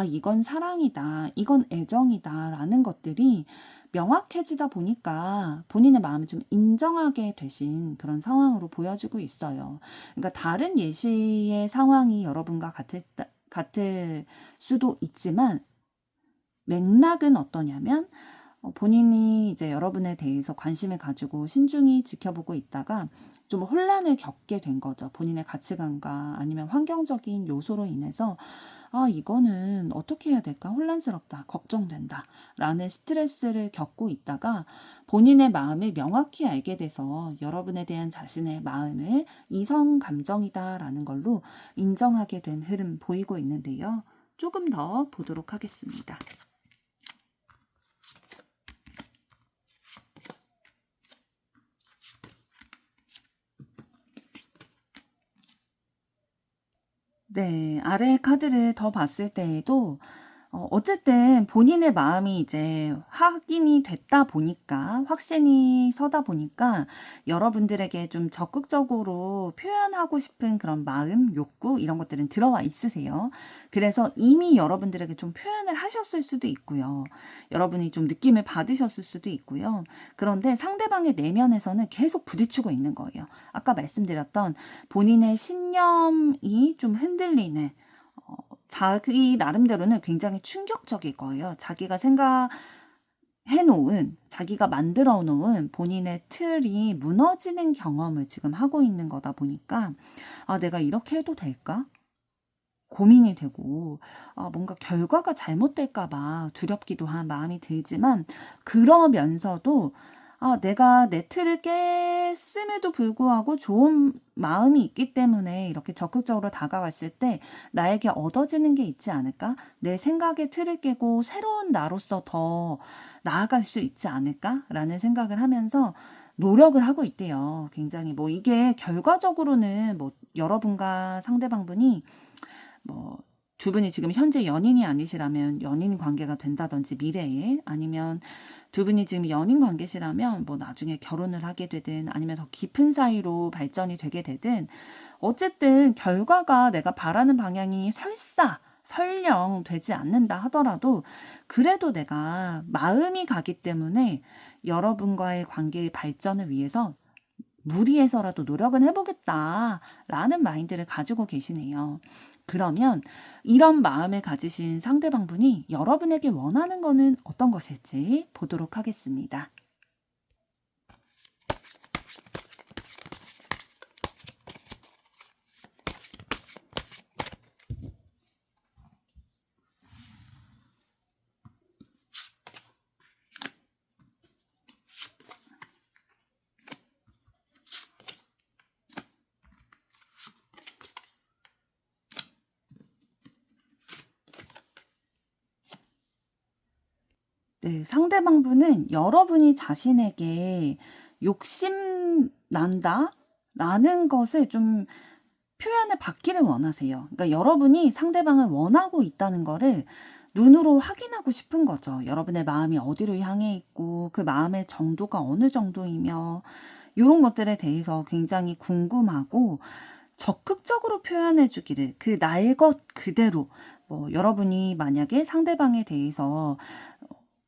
이건 사랑이다. 이건 애정이다. 라는 것들이 명확해지다 보니까 본인의 마음을 좀 인정하게 되신 그런 상황으로 보여지고 있어요. 그러니까 다른 예시의 상황이 여러분과 같을 수도 있지만 맥락은 어떠냐면 본인이 이제 여러분에 대해서 관심을 가지고 신중히 지켜보고 있다가 좀 혼란을 겪게 된 거죠. 본인의 가치관과 아니면 환경적인 요소로 인해서 이거는 어떻게 해야 될까? 혼란스럽다. 걱정된다. 라는 스트레스를 겪고 있다가 본인의 마음을 명확히 알게 돼서 여러분에 대한 자신의 마음을 이성 감정이다. 라는 걸로 인정하게 된 흐름 보이고 있는데요. 조금 더 보도록 하겠습니다. 네. 아래 카드를 더 봤을 때에도 어쨌든 본인의 마음이 이제 확인이 됐다 보니까 확신이 서다 보니까 여러분들에게 좀 적극적으로 표현하고 싶은 그런 마음, 욕구 이런 것들은 들어와 있으세요. 그래서 이미 여러분들에게 좀 표현을 하셨을 수도 있고요. 여러분이 좀 느낌을 받으셨을 수도 있고요. 그런데 상대방의 내면에서는 계속 부딪히고 있는 거예요. 아까 말씀드렸던 본인의 신념이 좀 흔들리는 자기 나름대로는 굉장히 충격적일 거예요. 자기가 생각해놓은, 자기가 만들어 놓은 본인의 틀이 무너지는 경험을 지금 하고 있는 거다 보니까, 내가 이렇게 해도 될까? 고민이 되고, 뭔가 결과가 잘못될까봐 두렵기도 한 마음이 들지만, 그러면서도 내가 내 틀을 깼음에도 불구하고 좋은 마음이 있기 때문에 이렇게 적극적으로 다가갔을 때 나에게 얻어지는 게 있지 않을까? 내 생각의 틀을 깨고 새로운 나로서 더 나아갈 수 있지 않을까? 라는 생각을 하면서 노력을 하고 있대요. 굉장히 뭐 이게 결과적으로는 뭐 여러분과 상대방분이 뭐 두 분이 지금 현재 연인이 아니시라면 연인 관계가 된다든지 미래에 아니면 두 분이 지금 연인 관계시라면 뭐 나중에 결혼을 하게 되든 아니면 더 깊은 사이로 발전이 되게 되든 어쨌든 결과가 내가 바라는 방향이 설령 되지 않는다 하더라도 그래도 내가 마음이 가기 때문에 여러분과의 관계의 발전을 위해서 무리해서라도 노력은 해보겠다라는 마인드를 가지고 계시네요. 그러면 이런 마음을 가지신 상대방분이 여러분에게 원하는 거는 어떤 것일지 보도록 하겠습니다. 네, 상대방분은 여러분이 자신에게 욕심 난다? 라는 것을 좀 표현을 받기를 원하세요. 그러니까 여러분이 상대방을 원하고 있다는 거를 눈으로 확인하고 싶은 거죠. 여러분의 마음이 어디로 향해 있고 그 마음의 정도가 어느 정도이며 이런 것들에 대해서 굉장히 궁금하고 적극적으로 표현해 주기를 그 나의 것 그대로 뭐 여러분이 만약에 상대방에 대해서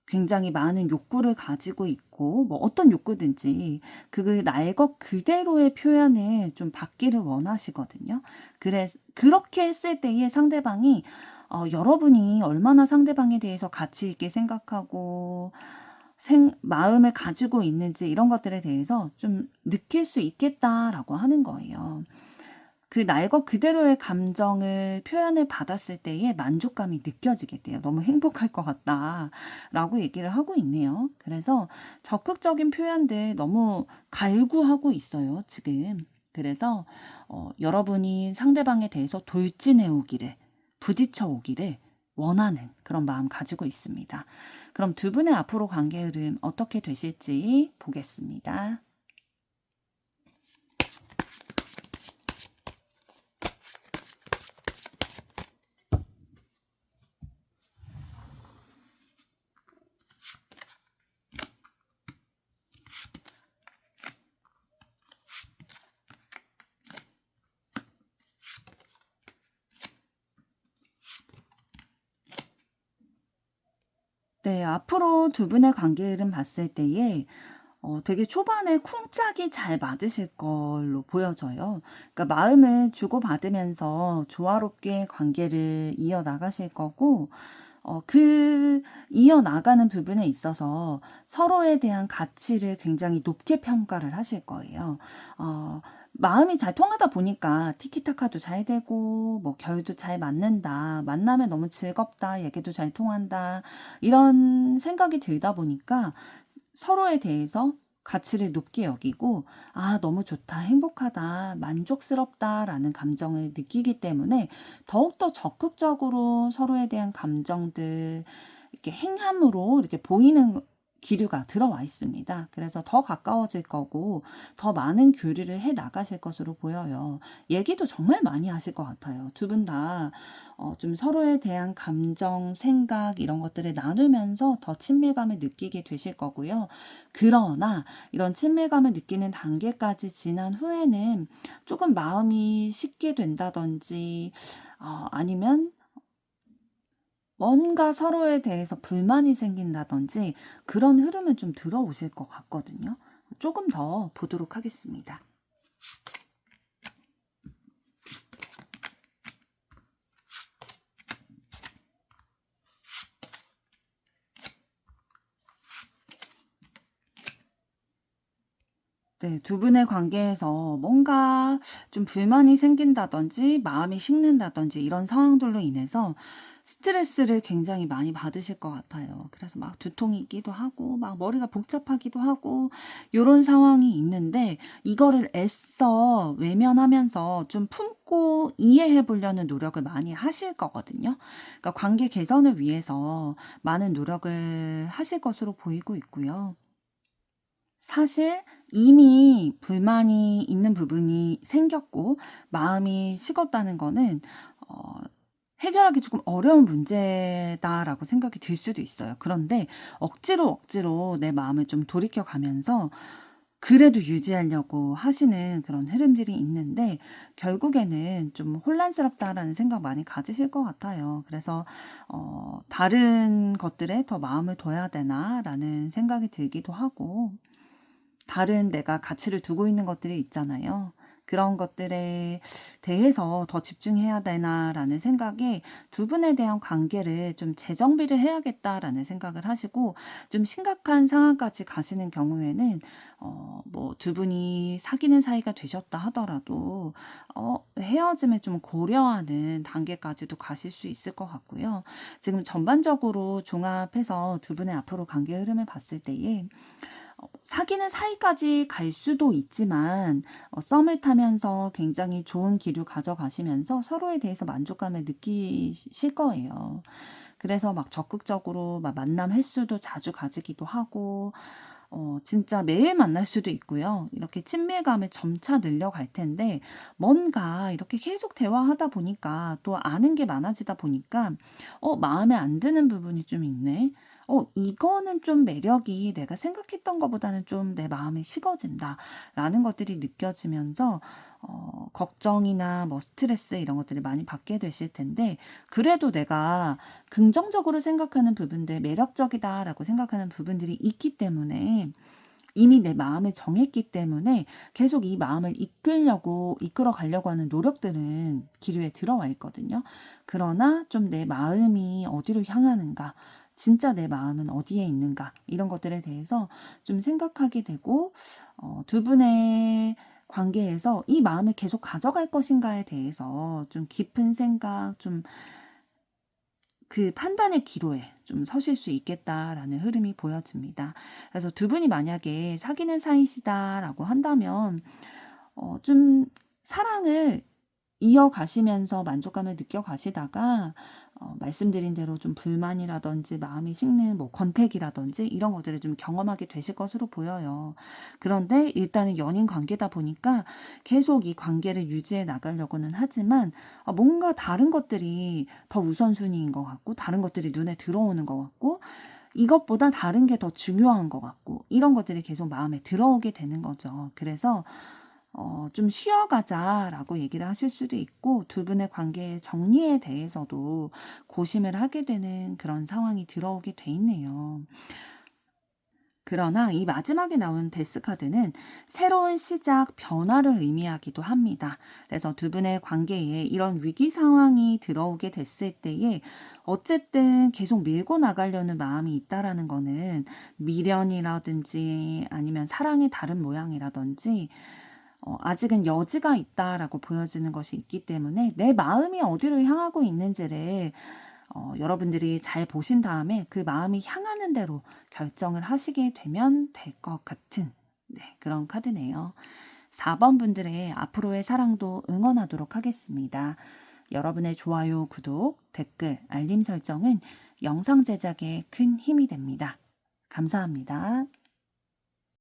굉장히 많은 욕구를 가지고 있고 뭐 어떤 욕구든지 그 나의 것 그대로의 표현을 좀 받기를 원하시거든요. 그렇게 했을 때에 상대방이 여러분이 얼마나 상대방에 대해서 가치 있게 생각하고 마음을 가지고 있는지 이런 것들에 대해서 좀 느낄 수 있겠다라고 하는 거예요. 그 나의 것 그대로의 감정을 표현을 받았을 때의 만족감이 느껴지게 돼요. 너무 행복할 것 같다라고 얘기를 하고 있네요. 그래서 적극적인 표현들 너무 갈구하고 있어요, 지금. 그래서 여러분이 상대방에 대해서 돌진해 오기를, 부딪혀 오기를 원하는 그런 마음 가지고 있습니다. 그럼 두 분의 앞으로 관계 흐름 어떻게 되실지 보겠습니다. 네, 앞으로 두 분의 관계 흐름 봤을 때에 되게 초반에 쿵짝이 잘 맞으실 걸로 보여져요. 그러니까 마음을 주고받으면서 조화롭게 관계를 이어나가실 거고, 이어나가는 부분에 있어서 서로에 대한 가치를 굉장히 높게 평가를 하실 거예요. 마음이 잘 통하다 보니까 티키타카도 잘 되고, 뭐, 결도 잘 맞는다, 만나면 너무 즐겁다, 얘기도 잘 통한다, 이런 생각이 들다 보니까 서로에 대해서 가치를 높게 여기고, 너무 좋다, 행복하다, 만족스럽다라는 감정을 느끼기 때문에 더욱더 적극적으로 서로에 대한 감정들, 이렇게 행함으로 이렇게 보이는 기류가 들어와 있습니다. 그래서 더 가까워질 거고, 더 많은 교류를 해 나가실 것으로 보여요. 얘기도 정말 많이 하실 것 같아요. 두 분 다, 좀 서로에 대한 감정, 생각, 이런 것들을 나누면서 더 친밀감을 느끼게 되실 거고요. 그러나, 이런 친밀감을 느끼는 단계까지 지난 후에는 조금 마음이 식게 된다든지, 아니면 뭔가 서로에 대해서 불만이 생긴다든지 그런 흐름은 좀 들어오실 것 같거든요. 조금 더 보도록 하겠습니다. 네, 두 분의 관계에서 뭔가 좀 불만이 생긴다든지 마음이 식는다든지 이런 상황들로 인해서 스트레스를 굉장히 많이 받으실 것 같아요. 그래서 막 두통이 있기도 하고 막 머리가 복잡하기도 하고 요런 상황이 있는데 이거를 애써 외면하면서 좀 품고 이해해 보려는 노력을 많이 하실 거거든요. 그러니까 관계 개선을 위해서 많은 노력을 하실 것으로 보이고 있고요. 사실 이미 불만이 있는 부분이 생겼고 마음이 식었다는 거는 어 해결하기 조금 어려운 문제다라고 생각이 들 수도 있어요. 그런데 억지로 내 마음을 좀 돌이켜 가면서 그래도 유지하려고 하시는 그런 흐름들이 있는데 결국에는 좀 '혼란스럽다.'라는 생각 많이 가지실 것 같아요. 그래서 '다른 것들에 더 마음을 둬야 되나?'라는 생각이 들기도 하고 다른 내가 가치를 두고 있는 것들이 있잖아요. 그런 것들에 대해서 더 집중해야 되나라는 생각에 두 분에 대한 관계를 좀 재정비를 해야겠다라는 생각을 하시고 좀 심각한 상황까지 가시는 경우에는 뭐 두 분이 사귀는 사이가 되셨다 하더라도 헤어짐을 좀 고려하는 단계까지도 가실 수 있을 것 같고요. 지금 전반적으로 종합해서 두 분의 앞으로 관계 흐름을 봤을 때에 사귀는 사이까지 갈 수도 있지만 썸을 타면서 굉장히 좋은 기류 가져가시면서 서로에 대해서 만족감을 느끼실 거예요. 그래서 막 적극적으로 막 만남 횟수도 자주 가지기도 하고 진짜 매일 만날 수도 있고요. 이렇게 친밀감을 점차 늘려갈 텐데 뭔가 이렇게 계속 대화하다 보니까 또 아는 게 많아지다 보니까 마음에 안 드는 부분이 좀 있네. 이거는 좀 매력이 내가 생각했던 것보다는 좀 내 마음이 식어진다라는 것들이 느껴지면서 걱정이나 뭐 스트레스 이런 것들을 많이 받게 되실 텐데 그래도 내가 긍정적으로 생각하는 부분들, 매력적이다라고 생각하는 부분들이 있기 때문에 이미 내 마음을 정했기 때문에 계속 이 마음을 이끌어 가려고 하는 노력들은 기류에 들어와 있거든요. 그러나 좀 내 마음이 어디로 향하는가, 진짜 내 마음은 어디에 있는가, 이런 것들에 대해서 좀 생각하게 되고, 두 분의 관계에서 이 마음을 계속 가져갈 것인가에 대해서 좀 깊은 생각, 좀 그 판단의 기로에 좀 서실 수 있겠다라는 흐름이 보여집니다. 그래서 두 분이 만약에 사귀는 사이시다라고 한다면 좀 사랑을 이어가시면서 만족감을 느껴가시다가 말씀드린 대로 좀 불만이라든지 마음이 식는 뭐 권태기라든지 이런 것들을 좀 경험하게 되실 것으로 보여요. 그런데 일단은 연인 관계다 보니까 계속 이 관계를 유지해 나가려고는 하지만 뭔가 다른 것들이 더 우선순위인 것 같고 다른 것들이 눈에 들어오는 것 같고 이것보다 다른 게 더 중요한 것 같고 이런 것들이 계속 마음에 들어오게 되는 거죠. 그래서 좀 쉬어가자라고 얘기를 하실 수도 있고 두 분의 관계의 정리에 대해서도 고심을 하게 되는 그런 상황이 들어오게 돼 있네요. 그러나 이 마지막에 나온 데스 카드는 새로운 시작, 변화를 의미하기도 합니다. 그래서 두 분의 관계에 이런 위기 상황이 들어오게 됐을 때에 어쨌든 계속 밀고 나가려는 마음이 있다라는 거는 미련이라든지 아니면 사랑의 다른 모양이라든지 아직은 여지가 있다라고 보여지는 것이 있기 때문에 내 마음이 어디로 향하고 있는지를 여러분들이 잘 보신 다음에 그 마음이 향하는 대로 결정을 하시게 되면 될 것 같은 그런 카드네요. 4번 분들의 앞으로의 사랑도 응원하도록 하겠습니다. 여러분의 좋아요, 구독, 댓글, 알림 설정은 영상 제작에 큰 힘이 됩니다. 감사합니다.